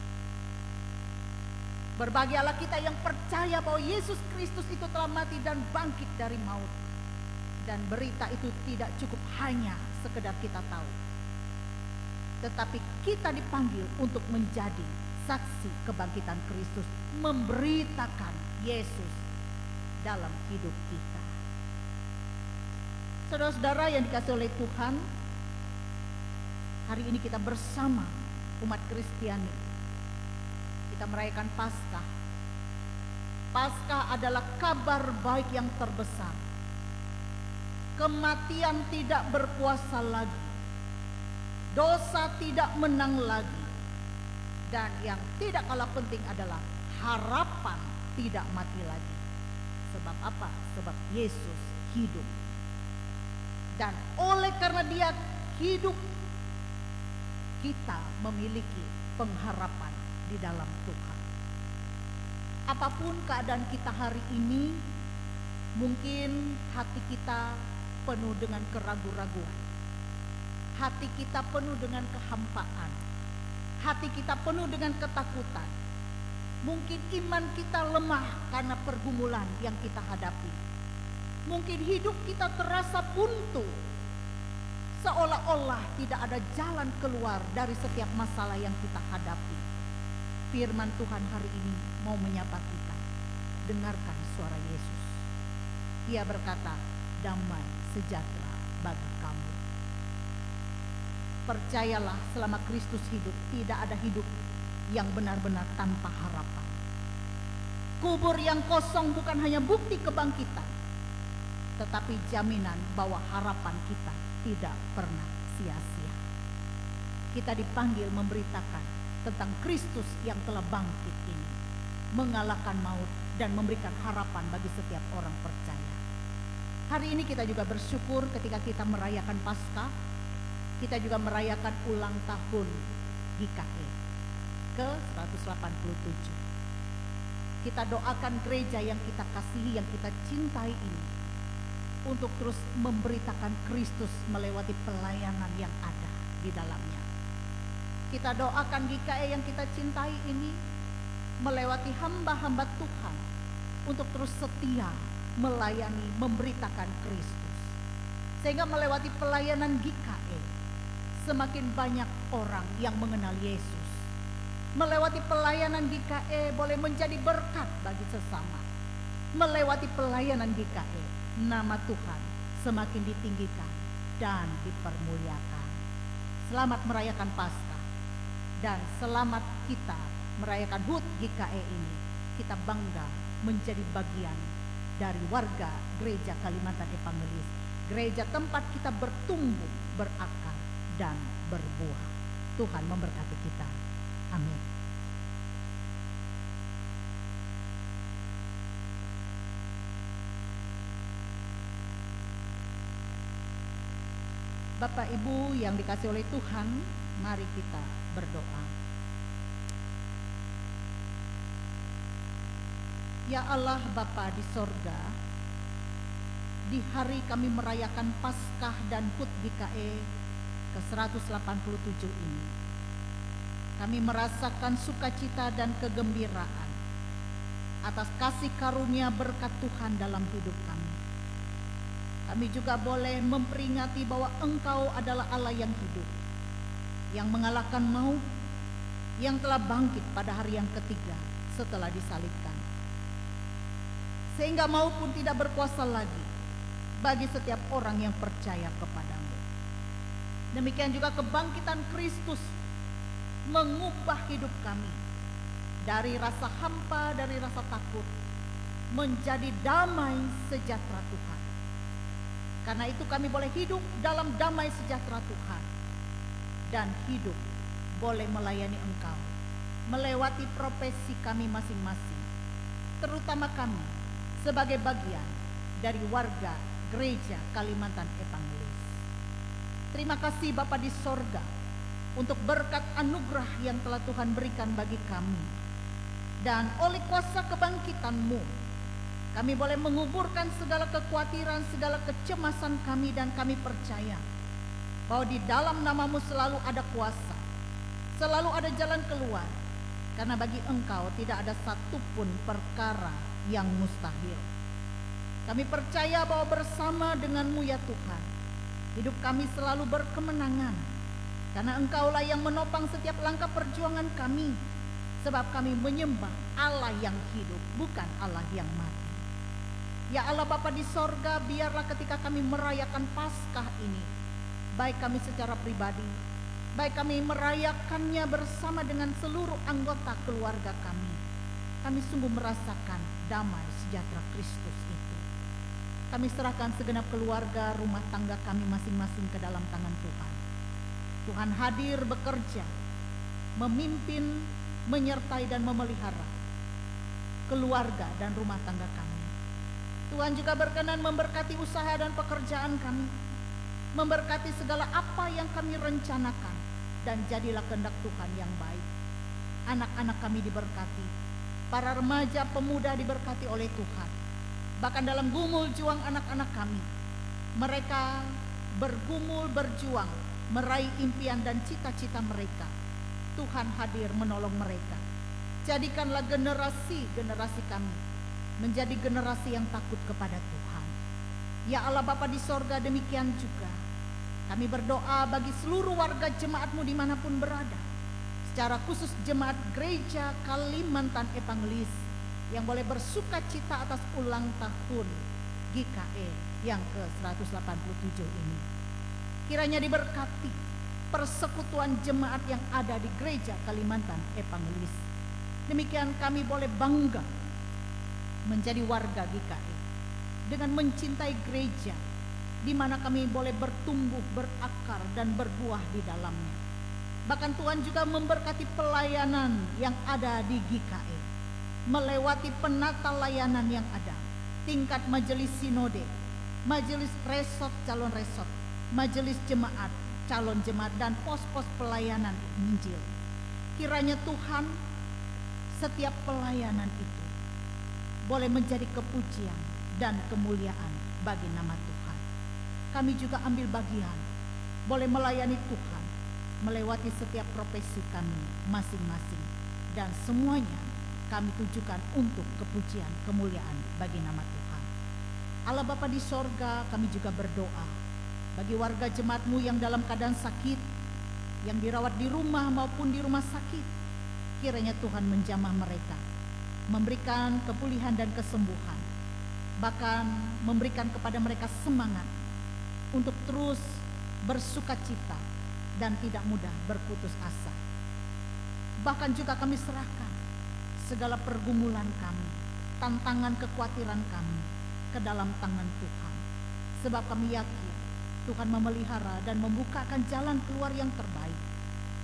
Berbahagialah kita yang percaya bahwa Yesus Kristus itu telah mati dan bangkit dari maut. Dan berita itu tidak cukup hanya sekedar kita tahu, tetapi kita dipanggil untuk menjadi saksi kebangkitan Kristus, memberitakan Yesus dalam hidup kita. Saudara-saudara yang dikasihi oleh Tuhan, hari ini kita bersama umat Kristiani, kita merayakan Paskah. Paskah adalah kabar baik yang terbesar. Kematian tidak berkuasa lagi. Dosa tidak menang lagi. Dan yang tidak kalah penting adalah harapan tidak mati lagi. Sebab apa? Sebab Yesus hidup. Dan oleh karena Dia hidup, kita memiliki pengharapan di dalam Tuhan. Apapun keadaan kita hari ini, mungkin hati kita penuh dengan keraguan-raguan. Hati kita penuh dengan kehampaan. Hati kita penuh dengan ketakutan. Mungkin iman kita lemah karena pergumulan yang kita hadapi. Mungkin hidup kita terasa buntu. Seolah-olah tidak ada jalan keluar dari setiap masalah yang kita hadapi. Firman Tuhan hari ini mau menyapa kita. Dengarkan suara Yesus. Dia berkata, damai sejahtera bagi kamu. Percayalah, selama Kristus hidup, tidak ada hidup yang benar-benar tanpa harapan. Kubur yang kosong bukan hanya bukti kebangkitan, tetapi jaminan bahwa harapan kita tidak pernah sia-sia. Kita dipanggil memberitakan tentang Kristus yang telah bangkit ini, mengalahkan maut dan memberikan harapan bagi setiap orang percaya. Hari ini kita juga bersyukur ketika kita merayakan Paskah, kita juga merayakan ulang tahun GKE ke 187. Kita doakan gereja yang kita kasihi, yang kita cintai ini untuk terus memberitakan Kristus melewati pelayanan yang ada di dalamnya. Kita doakan GKE yang kita cintai ini melewati hamba-hamba Tuhan untuk terus setia melayani, memberitakan Kristus. Sehingga melewati pelayanan GKE semakin banyak orang yang mengenal Yesus. Melewati pelayanan GKE boleh menjadi berkat bagi sesama. Melewati pelayanan GKE, nama Tuhan semakin ditinggikan dan dipermuliakan. Selamat merayakan Paskah. Dan selamat kita merayakan HUT GKE ini. Kita bangga menjadi bagian dari warga Gereja Kalimantan Evangelis. Gereja tempat kita bertumbuh, berakar, dan berbuah. Tuhan memberkati kita. Amin. Bapak Ibu yang dikasihi oleh Tuhan, mari kita berdoa. Ya Allah Bapa di sorga, di hari kami merayakan Paskah dan HUT GKE ke 187 ini, kami merasakan sukacita dan kegembiraan atas kasih karunia berkat Tuhan dalam hidup kami. Kami juga boleh memperingati bahwa Engkau adalah Allah yang hidup, yang mengalahkan maut, yang telah bangkit pada hari yang ketiga setelah disalibkan, sehingga maut pun tidak berkuasa lagi bagi setiap orang yang percaya kepadamu. Demikian juga kebangkitan Kristus mengubah hidup kami dari rasa hampa, dari rasa takut, menjadi damai sejahtera Tuhan. Karena itu kami boleh hidup dalam damai sejahtera Tuhan, dan hidup boleh melayani Engkau melewati profesi kami masing-masing, terutama kami sebagai bagian dari warga Gereja Kalimantan Evangelis. Terima kasih Bapa di sorga untuk berkat anugerah yang telah Tuhan berikan bagi kami, dan oleh kuasa kebangkitan-Mu kami boleh menguburkan segala kekhawatiran, segala kecemasan kami, dan kami percaya bahwa di dalam nama-Mu selalu ada kuasa, selalu ada jalan keluar, karena bagi Engkau tidak ada satupun perkara yang mustahil. Kami percaya bahwa bersama dengan-Mu ya Tuhan, hidup kami selalu berkemenangan, karena Engkaulah yang menopang setiap langkah perjuangan kami, sebab kami menyembah Allah yang hidup, bukan Allah yang mati. Ya Allah Bapa di sorga, biarlah ketika kami merayakan Paskah ini, baik kami secara pribadi, baik kami merayakannya bersama dengan seluruh anggota keluarga kami sungguh merasakan damai sejahtera Kristus itu. Kami serahkan segenap keluarga, rumah tangga kami masing-masing ke dalam tangan Tuhan. Tuhan hadir bekerja, memimpin, menyertai dan memelihara keluarga dan rumah tangga kami. Tuhan juga berkenan memberkati usaha dan pekerjaan kami, memberkati segala apa yang kami rencanakan, dan jadilah kehendak Tuhan yang baik. Anak-anak kami diberkati, para remaja pemuda diberkati oleh Tuhan. Bahkan dalam gumul juang anak-anak kami, mereka bergumul berjuang meraih impian dan cita-cita mereka. Tuhan hadir menolong mereka. Jadikanlah generasi kami menjadi generasi yang takut kepada Tuhan. Ya Allah Bapa di sorga, demikian juga kami berdoa bagi seluruh warga jemaat-Mu dimanapun berada, secara khusus jemaat Gereja Kalimantan Evangelis yang boleh bersuka cita atas ulang tahun GKE yang ke-187 ini. Kiranya diberkati persekutuan jemaat yang ada di Gereja Kalimantan Evangelis. Demikian kami boleh bangga menjadi warga GKE dengan mencintai gereja, di mana kami boleh bertumbuh, berakar, dan berbuah di dalamnya. Bahkan Tuhan juga memberkati pelayanan yang ada di GKE, melewati penata layanan yang ada, tingkat majelis sinode, majelis resort, calon resort, majelis jemaat, calon jemaat, dan pos-pos pelayanan Injil. Kiranya Tuhan, setiap pelayanan itu boleh menjadi kepujian dan kemuliaan bagi nama Tuhan. Kami juga ambil bagian, boleh melayani Tuhan, melewati setiap profesi kami masing-masing, dan semuanya kami tujukan untuk kepujian kemuliaan bagi nama Tuhan. Allah Bapa di sorga, kami juga berdoa bagi warga jemaat-Mu yang dalam keadaan sakit, yang dirawat di rumah maupun di rumah sakit. Kiranya Tuhan menjamah mereka, memberikan kepulihan dan kesembuhan, bahkan memberikan kepada mereka semangat untuk terus bersuka cita dan tidak mudah berputus asa. Bahkan juga kami serahkan segala pergumulan kami, tantangan kekhawatiran kami ke dalam tangan Tuhan, sebab kami yakin Tuhan memelihara dan membukakan jalan keluar yang terbaik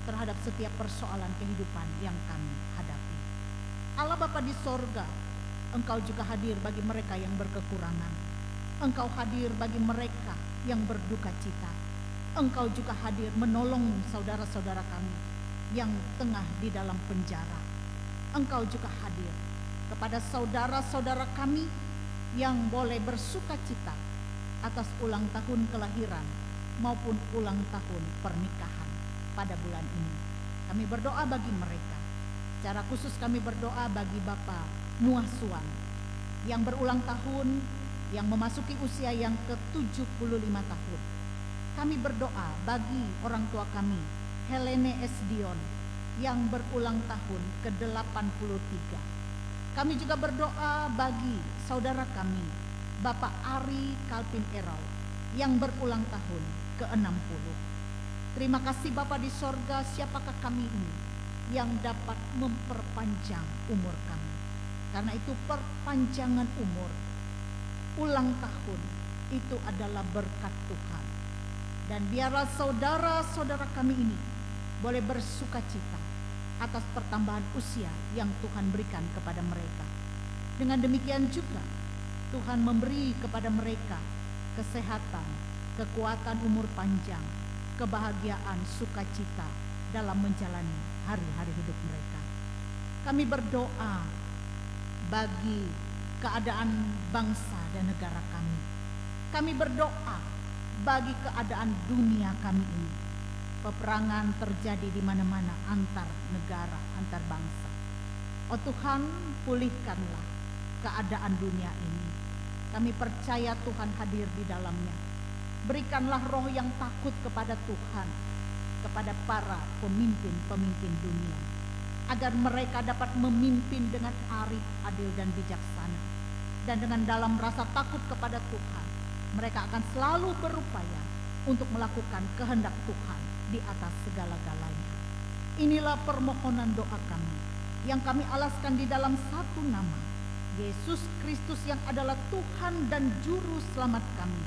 terhadap setiap persoalan kehidupan yang kami hadapi. Allah Bapa di sorga, Engkau juga hadir bagi mereka yang berkekurangan. Engkau hadir bagi mereka yang berduka cita. Engkau juga hadir menolong saudara-saudara kami yang tengah di dalam penjara. Engkau juga hadir kepada saudara-saudara kami yang boleh bersuka cita atas ulang tahun kelahiran maupun ulang tahun pernikahan pada bulan ini. Kami berdoa bagi mereka. Secara khusus kami berdoa bagi Bapak Muasuan yang berulang tahun yang memasuki usia yang ke-75 tahun. Kami berdoa bagi orang tua kami, Helene S. Dion, yang berulang tahun ke-83. Kami juga berdoa bagi saudara kami, Bapak Ari Kalpin Erau, yang berulang tahun ke-60. Terima kasih Bapa di sorga, siapakah kami ini yang dapat memperpanjang umur kami. Karena itu perpanjangan umur, ulang tahun, itu adalah berkat Tuhan. Dan biarlah saudara-saudara kami ini boleh bersuka cita atas pertambahan usia yang Tuhan berikan kepada mereka. Dengan demikian juga Tuhan memberi kepada mereka kesehatan, kekuatan umur panjang, kebahagiaan, sukacita dalam menjalani hari-hari hidup mereka. Kami berdoa bagi keadaan bangsa dan negara kami. Kami berdoa bagi keadaan dunia kami ini. Peperangan terjadi di mana-mana antar negara, antar bangsa. Oh Tuhan, pulihkanlah keadaan dunia ini. Kami percaya Tuhan hadir di dalamnya. Berikanlah roh yang takut kepada Tuhan, kepada para pemimpin-pemimpin dunia, agar mereka dapat memimpin dengan arif, adil, dan bijaksana. Dan dengan dalam rasa takut kepada Tuhan, mereka akan selalu berupaya untuk melakukan kehendak Tuhan di atas segala-galanya. Inilah permohonan doa kami yang kami alaskan di dalam satu nama, Yesus Kristus yang adalah Tuhan dan Juru Selamat kami,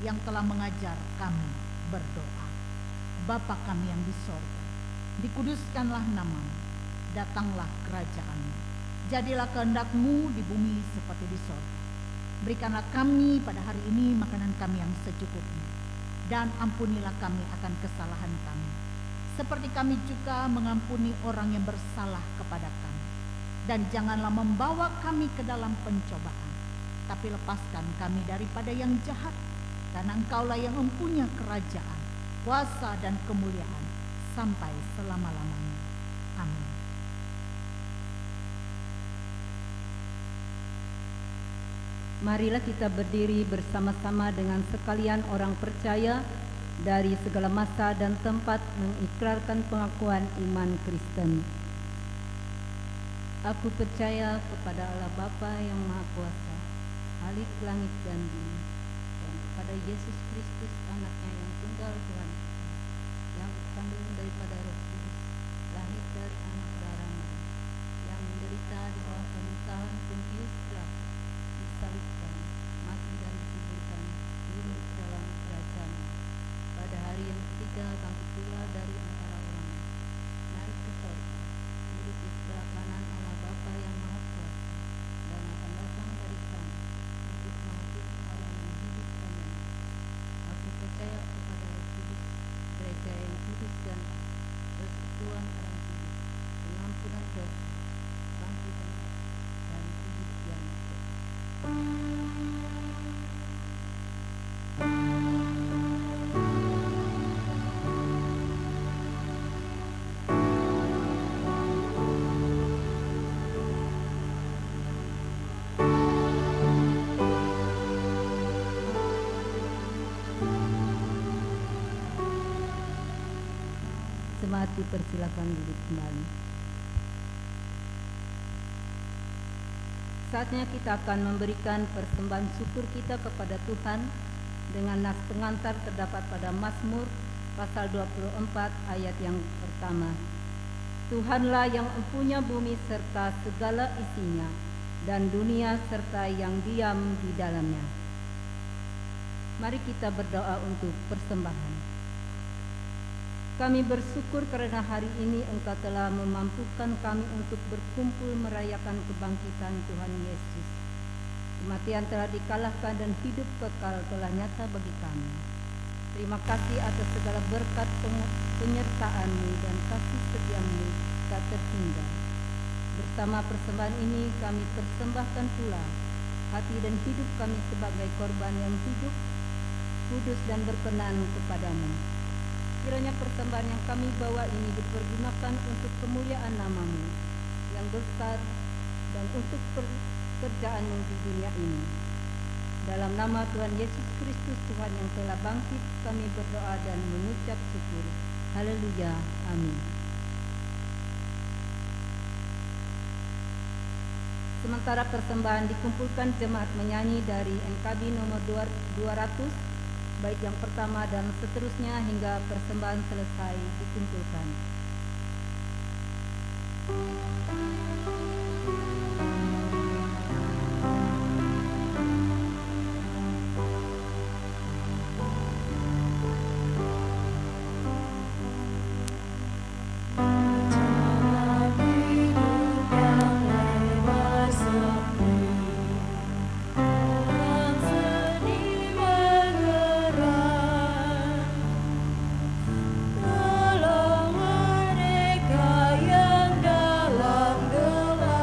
yang telah mengajar kami berdoa. Bapa kami yang di sorga, dikuduskanlah namamu, datanglah kerajaan-Mu, jadilah kehendak-Mu di bumi seperti di sorga. Berikanlah kami pada hari ini makanan kami yang secukupnya, dan ampunilah kami akan kesalahan kami, seperti kami juga mengampuni orang yang bersalah kepada kami. Dan janganlah membawa kami ke dalam pencobaan, tapi lepaskan kami daripada yang jahat, karena Engkaulah yang mempunyai kerajaan, kuasa, dan kemuliaan sampai selama-lamanya. Amin. Marilah kita berdiri bersama-sama dengan sekalian orang percaya dari segala masa dan tempat mengikrarkan pengakuan iman Kristen. Aku percaya kepada Allah Bapa yang Maha Kuasa, Halik langit dan bumi, dan kepada Yesus Kristus anaknya yang tunggal Tuhan kita, yang kandung daripada Roh Kudus, lahir dari anak darah Maria, yang menderita di bawah pemerintahan Pontius Pilatus, disalibkan, mati dan dikuburkan, turun ke dalam kerajaan, pada hari yang ketiga bangkit pula dari antara orang, naik ke sorga, duduk di sebelah kanan Allah Bapa yang Maha Kuasa, dan akan datang dari sana untuk menghakimi orang yang hidup dan yang mati. Aku percaya kepada Roh Kudus, gereja yang kudus dan persekutuan orang kudus, pengampunan dosa, bangkit dan hidup yang kekal. Jemaat dipersilakan duduk kembali. Saatnya kita akan memberikan persembahan syukur kita kepada Tuhan dengan nas pengantar terdapat pada Mazmur pasal 24 ayat yang pertama. Tuhanlah yang empunya bumi serta segala isinya, dan dunia serta yang diam di dalamnya. Mari kita berdoa untuk persembahan. Kami bersyukur karena hari ini Engkau telah memampukan kami untuk berkumpul merayakan kebangkitan Tuhan Yesus. Kematian telah dikalahkan dan hidup kekal telah nyata bagi kami. Terima kasih atas segala berkat penyertaan-Mu dan kasih setia-Mu tak terhingga. Bersama persembahan ini kami persembahkan pula hati dan hidup kami sebagai korban yang hidup, kudus dan berkenan kepadamu. Kiranya persembahan yang kami bawa ini dipergunakan untuk kemuliaan nama-Mu yang besar dan untuk pekerjaan-Mu di dunia ini. Dalam nama Tuhan Yesus Kristus, Tuhan yang telah bangkit, kami berdoa dan mengucap syukur. Haleluya. Amin. Sementara persembahan dikumpulkan, jemaat menyanyi dari NKB nomor 200, bait yang pertama dan seterusnya hingga persembahan selesai dikumpulkan. Tolong mereka yang dalam gelap.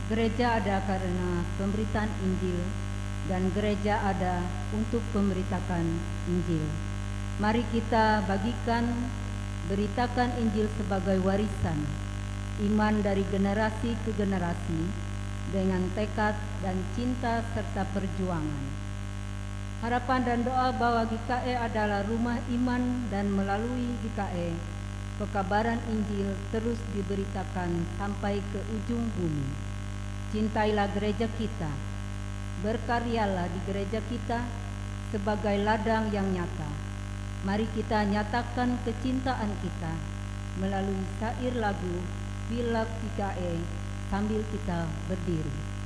Gereja ada karena pemberitaan Injil, dan gereja ada untuk memberitakan Injil. Mari kita beritakan Injil sebagai warisan iman dari generasi ke generasi dengan tekad dan cinta serta perjuangan. Harapan dan doa bahwa GKE adalah rumah iman, dan melalui GKE pekabaran Injil terus diberitakan sampai ke ujung bumi. Cintailah gereja kita, berkaryalah di gereja kita sebagai ladang yang nyata. Mari kita nyatakan kecintaan kita melalui syair lagu Pilak GKE sambil kita berdiri.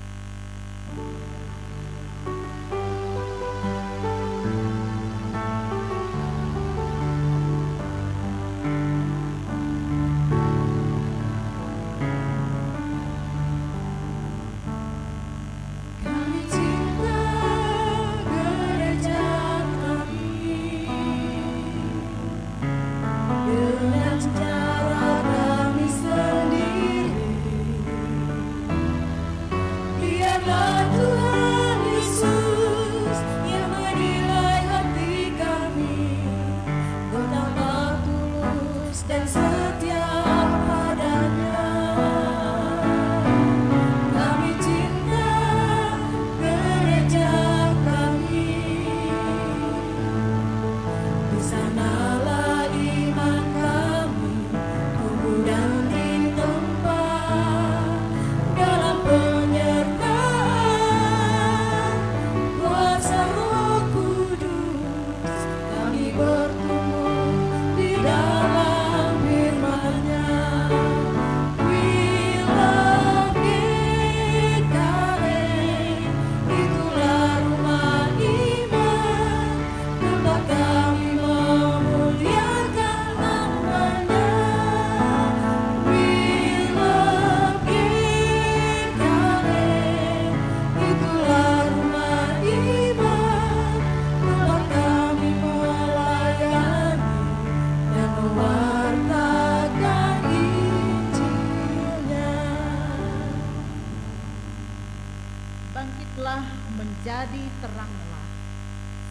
Menjadi teranglah,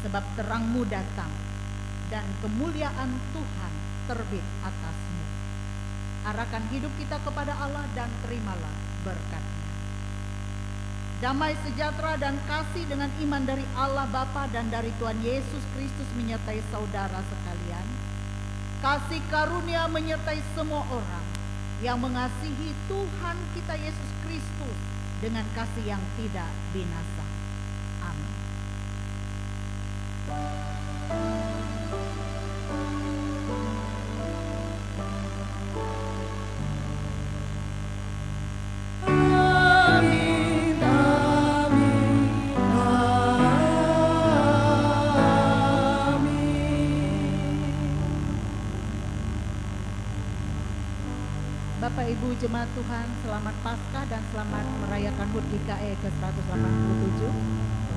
sebab terangmu datang, dan kemuliaan Tuhan terbit atasmu. Arahkan hidup kita kepada Allah dan terimalah berkat-Nya. Damai sejahtera dan kasih dengan iman dari Allah Bapa dan dari Tuhan Yesus Kristus menyertai saudara sekalian. Kasih karunia menyertai semua orang yang mengasihi Tuhan kita Yesus Kristus dengan kasih yang tidak binasa. Amin. Bapak Ibu Jemaat Tuhan, selamat Paskah dan selamat merayakan HUT GKE ke-187.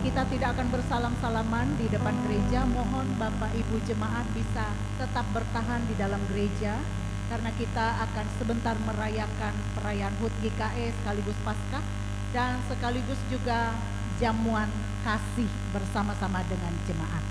Kita tidak akan bersalam-salaman di depan gereja. Mohon Bapak Ibu Jemaat bisa tetap bertahan di dalam gereja, karena kita akan sebentar merayakan perayaan HUT GKE sekaligus Paskah dan sekaligus juga jamuan kasih bersama-sama dengan jemaat.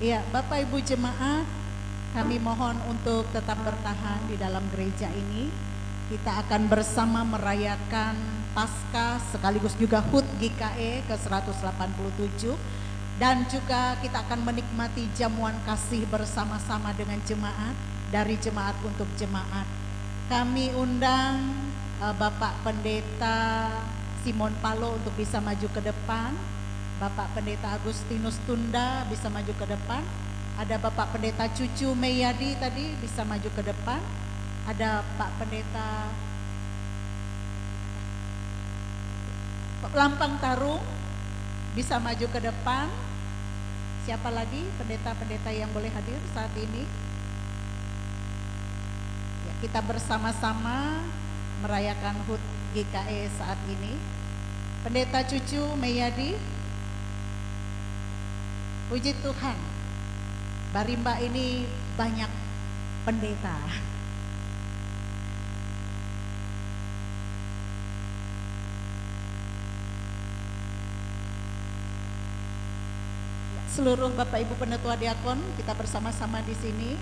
Iya, Bapak Ibu Jemaat, kami mohon untuk tetap bertahan di dalam gereja ini. Kita akan bersama merayakan Paskah sekaligus juga HUT GKE ke-187, dan juga kita akan menikmati jamuan kasih bersama-sama dengan jemaat, dari jemaat untuk jemaat. Kami undang Bapak Pendeta Simon Palo untuk bisa maju ke depan. Bapak Pendeta Agustinus Tunda bisa maju ke depan. Ada Bapak Pendeta Cucu Meyadi tadi bisa maju ke depan. Ada Pak Pendeta Lampang Tarung, bisa maju ke depan. Siapa lagi pendeta-pendeta yang boleh hadir saat ini? Ya, kita bersama-sama merayakan HUT GKE saat ini. Pendeta Cucu Meyadi, puji Tuhan, Barimba ini banyak pendeta. Seluruh Bapak Ibu Penetua Diakon, kita bersama-sama di sini.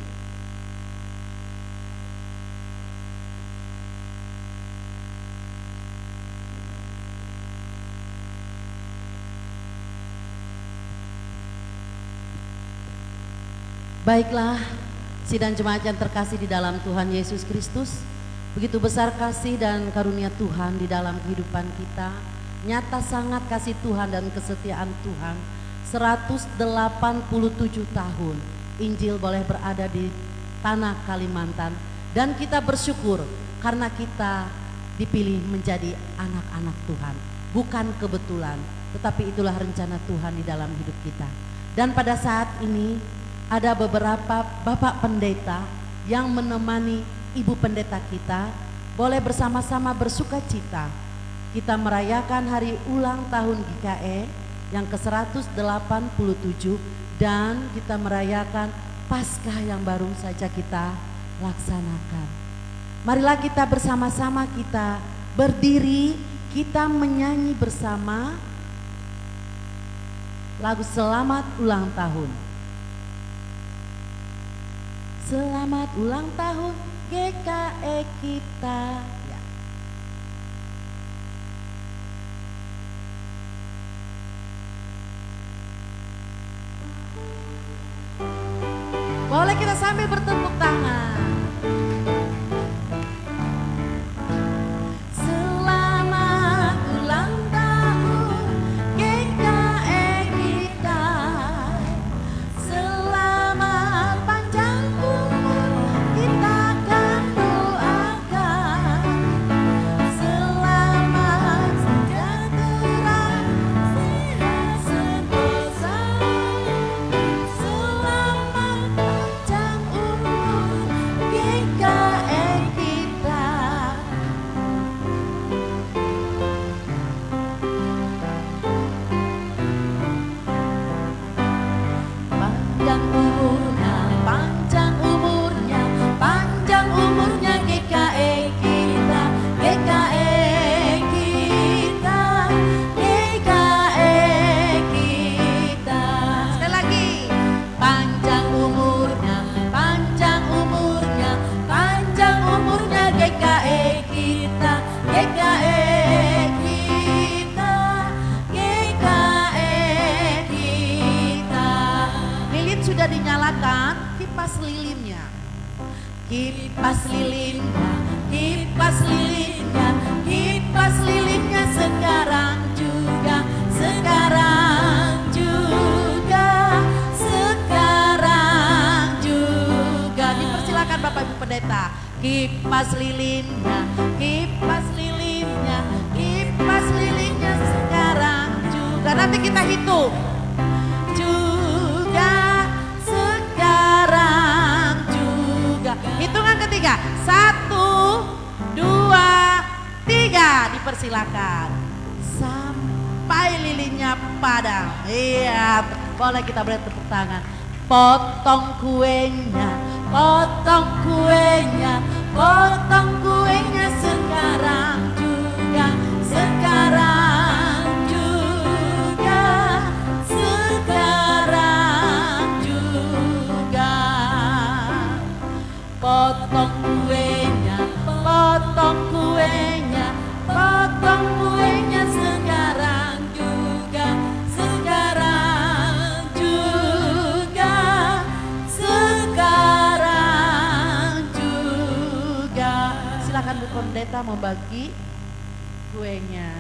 Baiklah, sidang jemaat yang terkasih di dalam Tuhan Yesus Kristus, begitu besar kasih dan karunia Tuhan di dalam kehidupan kita. Nyata sangat kasih Tuhan dan kesetiaan Tuhan. 187 tahun Injil boleh berada di tanah Kalimantan, dan kita bersyukur karena kita dipilih menjadi anak-anak Tuhan. Bukan kebetulan, tetapi itulah rencana Tuhan di dalam hidup kita. Dan pada saat ini ada beberapa Bapak Pendeta yang menemani Ibu Pendeta kita, boleh bersama-sama bersuka cita. Kita merayakan hari ulang tahun GKE yang ke-187, dan kita merayakan Paskah yang baru saja kita laksanakan. Marilah kita bersama-sama, kita berdiri, kita menyanyi bersama lagu Selamat Ulang Tahun. Selamat ulang tahun GKE kita. Boleh kita sambil bertepuk tangan. Selamat ulang tahun GKE kita. Selamat panjang umur kita akan doakan. Selamat sejahtera sehat sentosa. Selamat panjang umur GKE kita. Panjang umurnya, panjang umurnya, panjang umurnya GKE kita, GKE kita, GKE kita. Sekali lagi, panjang umurnya, panjang umurnya, panjang umurnya GKE kita, GKE kita, GKE kita. Lilin sudah dinyalakan, kipas lilinnya. Kipas lilinnya, kipas lilinnya, kipas lilinnya sekarang juga, sekarang juga, sekarang juga. Dipersilakan Bapak Ibu Pendeta. Kipas lilinnya, kipas lilinnya, kipas lilinnya sekarang juga. Nanti kita hitung. Juga, sekarang juga. Hitungan ketiga, 1, 2, 3. Dipersilakan sampai lilinnya padam. Iya, boleh kita beri tepuk tangan. Potong kuenya, potong kuenya, potong kuenya sekarang juga, sekarang juga, sekarang juga. Potong kuenya, potong kuenya, potong kuenya sekarang juga, sekarang juga, sekarang juga. Silakan Bu Pendeta membagi kuenya.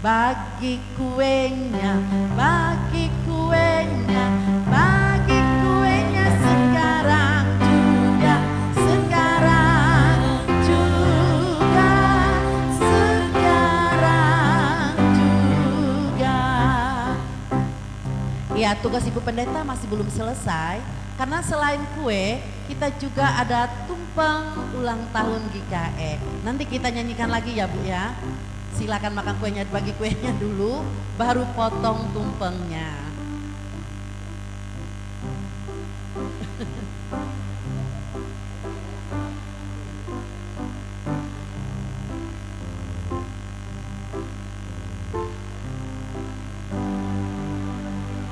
Bagi kuenya, bagi kuenya, bagi kuenya sekarang juga, sekarang Iya, tugas Ibu Pendeta masih belum selesai. Karena selain kue, kita juga ada tumpeng ulang tahun GKE. Nanti kita nyanyikan lagi ya Bu ya. Silakan makan kuenya, bagi kuenya dulu, baru potong tumpengnya.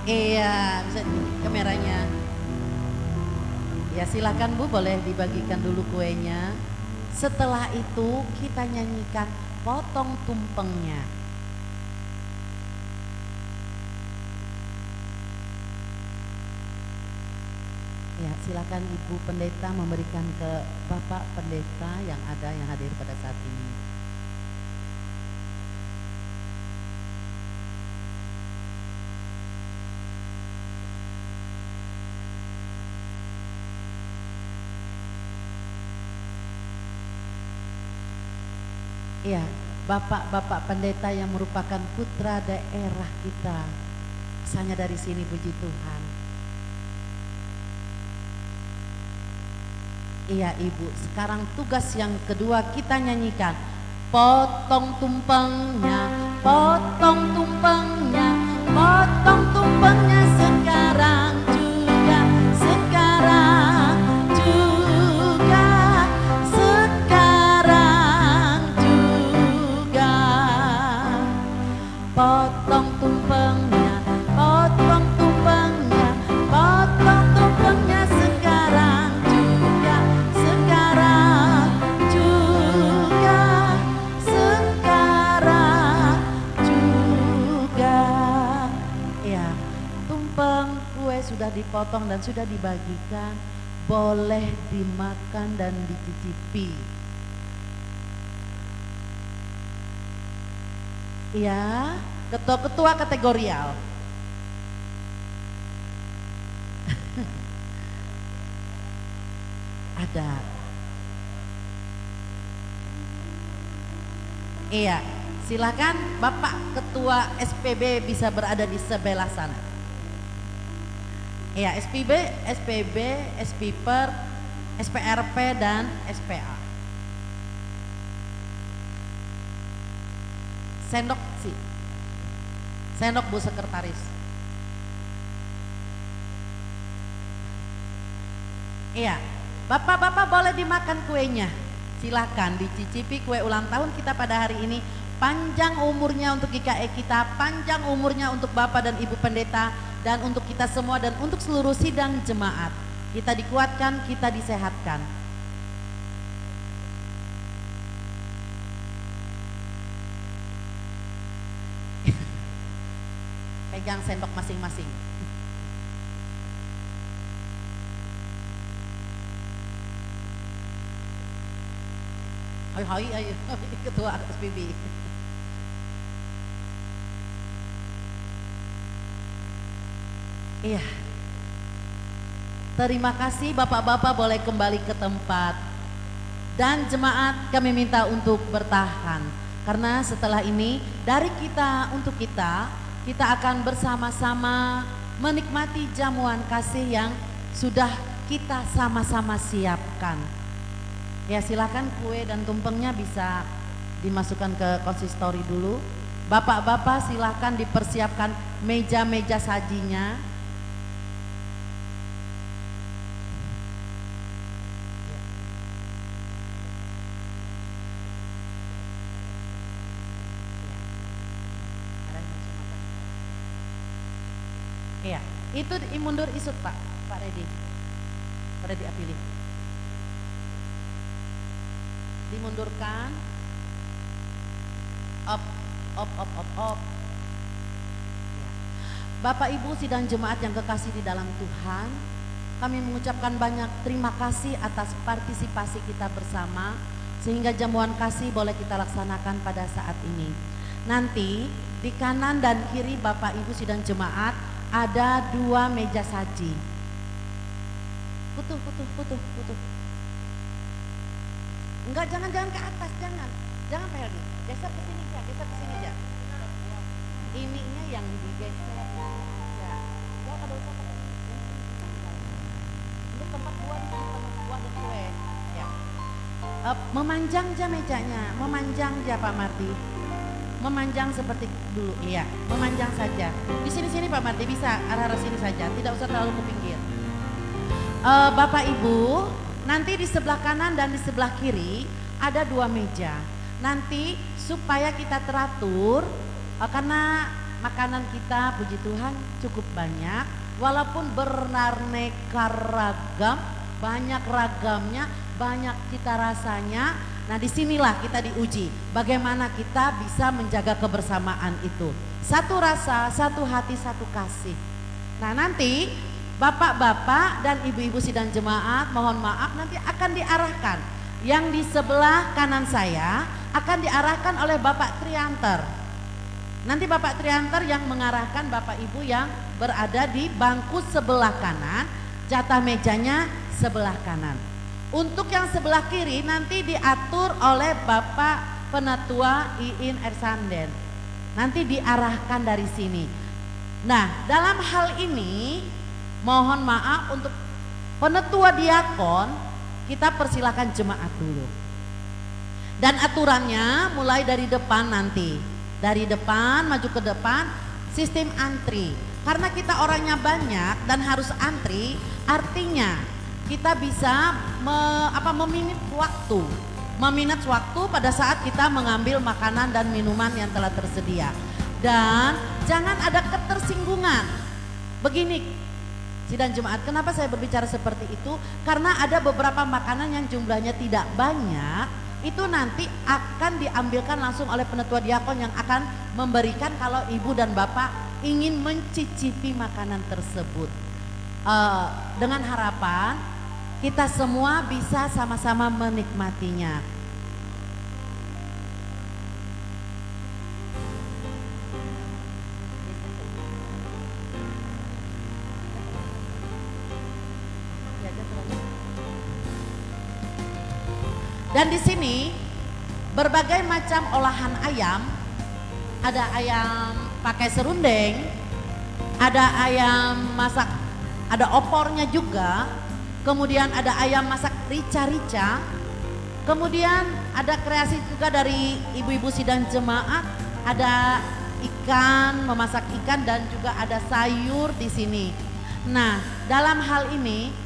Iya, bisa kameranya. Ya silakan Bu, boleh dibagikan dulu kuenya. Setelah itu kita nyanyikan potong tumpengnya. Ya silakan Ibu Pendeta memberikan ke Bapak Pendeta yang hadir pada saat ini. Ya, Bapak-Bapak Pendeta yang merupakan putra daerah kita, asalnya dari sini, puji Tuhan. Iya Ibu, sekarang tugas yang kedua kita nyanyikan potong tumpengnya, potong tumpengnya, potong tumpengnya sekarang juga, sekarang juga, sekarang juga. Potong tumpengnya, potong tumpengnya, potong tumpengnya sekarang juga, sekarang juga, sekarang juga. Ya, tumpeng kue sudah dipotong dan sudah dibagikan, boleh dimakan dan dicicipi. Ya, ketua-ketua kategorial. Ada. Iya, silakan Bapak Ketua SPB bisa berada di sebelah sana. Iya, SPB, SPper, SPRP dan SPA. Sendok sih. Sendok Bu Sekretaris. Iya, Bapak-bapak boleh dimakan kuenya. Silakan dicicipi kue ulang tahun kita pada hari ini. Panjang umurnya untuk GKE kita, panjang umurnya untuk Bapak dan Ibu Pendeta, dan untuk kita semua dan untuk seluruh sidang jemaat. Kita dikuatkan, kita disehatkan. Pegang sendok masing-masing. Hai, Ketua SPB. Iya. Terima kasih Bapak-bapak, boleh kembali ke tempat. Dan jemaat kami minta untuk bertahan. Karena setelah ini dari kita untuk kita akan bersama-sama menikmati jamuan kasih yang sudah kita sama-sama siapkan. Ya silakan kue dan tumpengnya bisa dimasukkan ke konsistori dulu. Bapak-bapak silakan dipersiapkan meja-meja sajinya. Iya, itu mundur isut Pak Redi. Pak Redi Apili. Dimundurkan. Op. Ya. Bapak Ibu sidang jemaat yang kekasih di dalam Tuhan, kami mengucapkan banyak terima kasih atas partisipasi kita bersama, sehingga jamuan kasih boleh kita laksanakan pada saat ini. Nanti di kanan dan kiri Bapak Ibu sidang jemaat ada 2 meja saji. Putuh. Enggak, jangan ke atas, jangan Pak Heldi. Geser ke sini aja. Ininya yang digeser. Ya. Untuk tempat buah di sini tempat buah dan kue. Ya. Memanjang aja mejanya, memanjang aja Pak Marti. Memanjang seperti dulu, iya, memanjang saja. Di sini Pak Marti bisa arah-arah sini saja, tidak usah terlalu ke pinggir. Bapak Ibu, nanti di sebelah kanan dan di sebelah kiri ada 2 meja. Nanti supaya kita teratur, karena makanan kita puji Tuhan cukup banyak, walaupun beraneka ragam, banyak ragamnya, banyak cita rasanya. Nah disinilah kita diuji bagaimana kita bisa menjaga kebersamaan itu. Satu rasa, satu hati, satu kasih. Nah nanti bapak-bapak dan ibu-ibu sidang jemaat mohon maaf nanti akan diarahkan. Yang di sebelah kanan saya akan diarahkan oleh Bapak Trianter. Nanti Bapak Trianter yang mengarahkan Bapak Ibu yang berada di bangku sebelah kanan, jatah mejanya sebelah kanan. Untuk yang sebelah kiri nanti diatur oleh Bapak Penatua Iin Ersanden. Nanti diarahkan dari sini. Nah, dalam hal ini mohon maaf untuk Penatua Diakon kita persilakan jemaat dulu. Dan aturannya mulai dari depan nanti. Dari depan maju ke depan sistem antri. Karena kita orangnya banyak dan harus antri, artinya kita bisa meminit waktu pada saat kita mengambil makanan dan minuman yang telah tersedia. Dan jangan ada ketersinggungan. Begini sidang jemaat, kenapa saya berbicara seperti itu? Karena ada beberapa makanan yang jumlahnya tidak banyak, itu nanti akan diambilkan langsung oleh Penatua Diakon yang akan memberikan kalau ibu dan bapak ingin mencicipi makanan tersebut. Dengan harapan kita semua bisa sama-sama menikmatinya. Dan di sini berbagai macam olahan ayam. Ada ayam pakai serundeng, ada ayam masak, ada opornya juga. Kemudian ada ayam masak rica-rica. Kemudian ada kreasi juga dari ibu-ibu sidang jemaat. Ada ikan, memasak ikan dan juga ada sayur di sini. Nah, dalam hal ini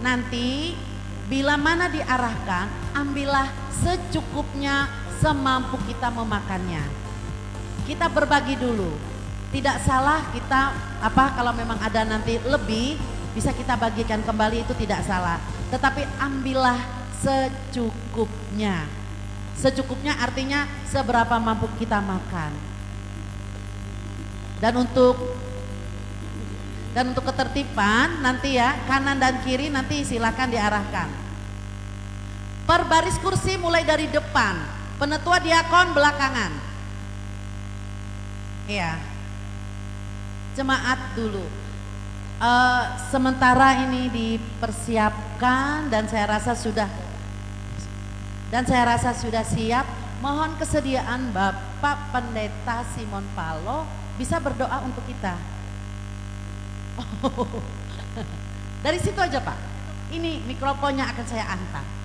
nanti bila mana diarahkan, ambillah secukupnya semampu kita memakannya. Kita berbagi dulu. Tidak salah kita kalau memang ada nanti lebih bisa kita bagikan kembali, itu tidak salah. Tetapi ambillah secukupnya. Secukupnya artinya seberapa mampu kita makan. Dan untuk ketertiban nanti ya, kanan dan kiri nanti silakan diarahkan. Per baris kursi mulai dari depan, Penatua Diakon belakangan. Iya. Jemaat dulu. Sementara ini dipersiapkan dan saya rasa sudah siap. Mohon kesediaan Bapak Pendeta Simon Palo bisa berdoa untuk kita. Dari situ aja Pak. Ini mikrofonnya akan saya antar.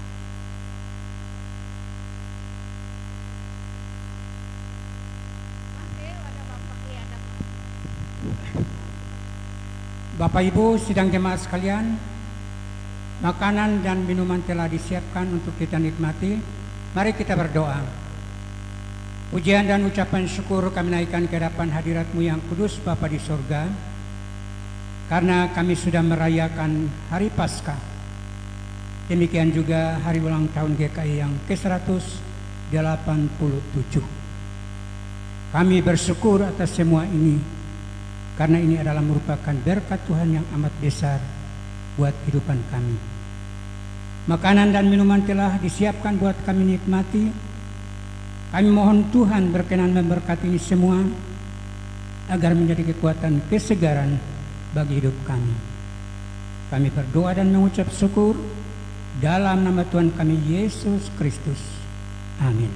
Bapak Ibu sidang jemaat sekalian, makanan dan minuman telah disiapkan untuk kita nikmati. Mari kita berdoa. Pujian dan ucapan syukur kami naikkan ke hadapan hadirat-Mu yang kudus Bapa di sorga, karena kami sudah merayakan hari Paskah. Demikian juga hari ulang tahun GKI yang ke-187. Kami bersyukur atas semua ini, karena ini adalah merupakan berkat Tuhan yang amat besar buat kehidupan kami. Makanan dan minuman telah disiapkan buat kami nikmati. Kami mohon Tuhan berkenan memberkati ini semua agar menjadi kekuatan kesegaran bagi hidup kami. Kami berdoa dan mengucap syukur dalam nama Tuhan kami Yesus Kristus. Amin.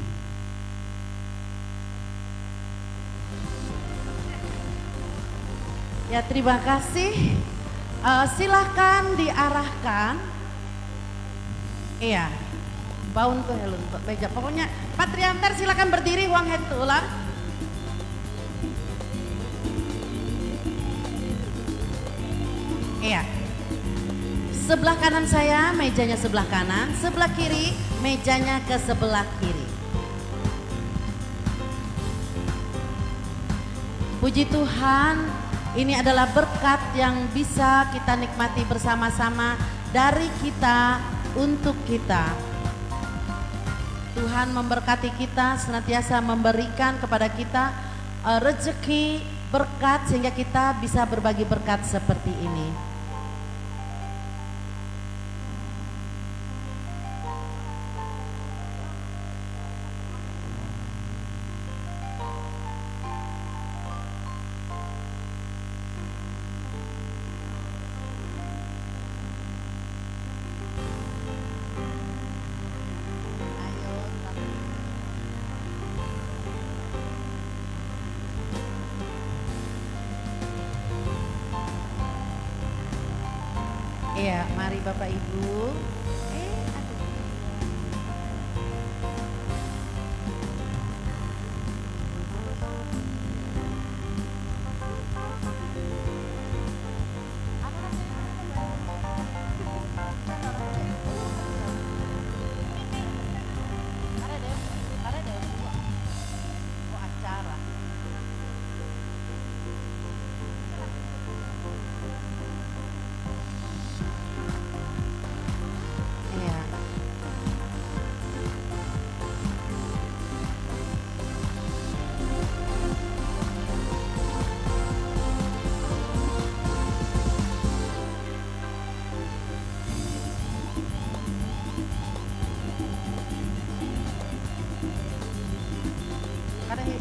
Ya, terima kasih. Silahkan diarahkan. Iya, baun tuh helun meja. Pokoknya Pak Triantar silakan berdiri, uang head ulang. Iya. Sebelah kanan saya, mejanya sebelah kanan, sebelah kiri, mejanya ke sebelah kiri. Puji Tuhan, ini adalah berkat yang bisa kita nikmati bersama-sama dari kita untuk kita. Tuhan memberkati kita, senantiasa memberikan kepada kita rezeki, berkat, sehingga kita bisa berbagi berkat seperti ini. Iya, mari Bapak Ibu.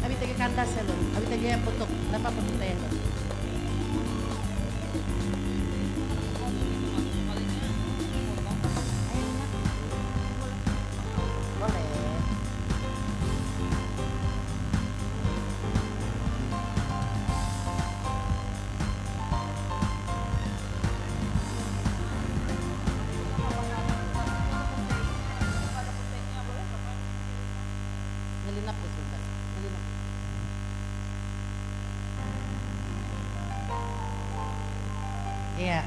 Abi tege kandas ya lo, abi tege putuk, dapat putuk teh. Boleh. Nyelinap deh sebentar, nyelinap. Iya.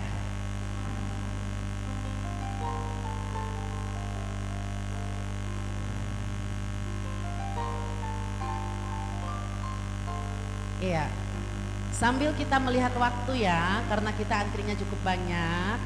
Iya. Sambil kita melihat waktu ya, karena kita antrinya cukup banyak.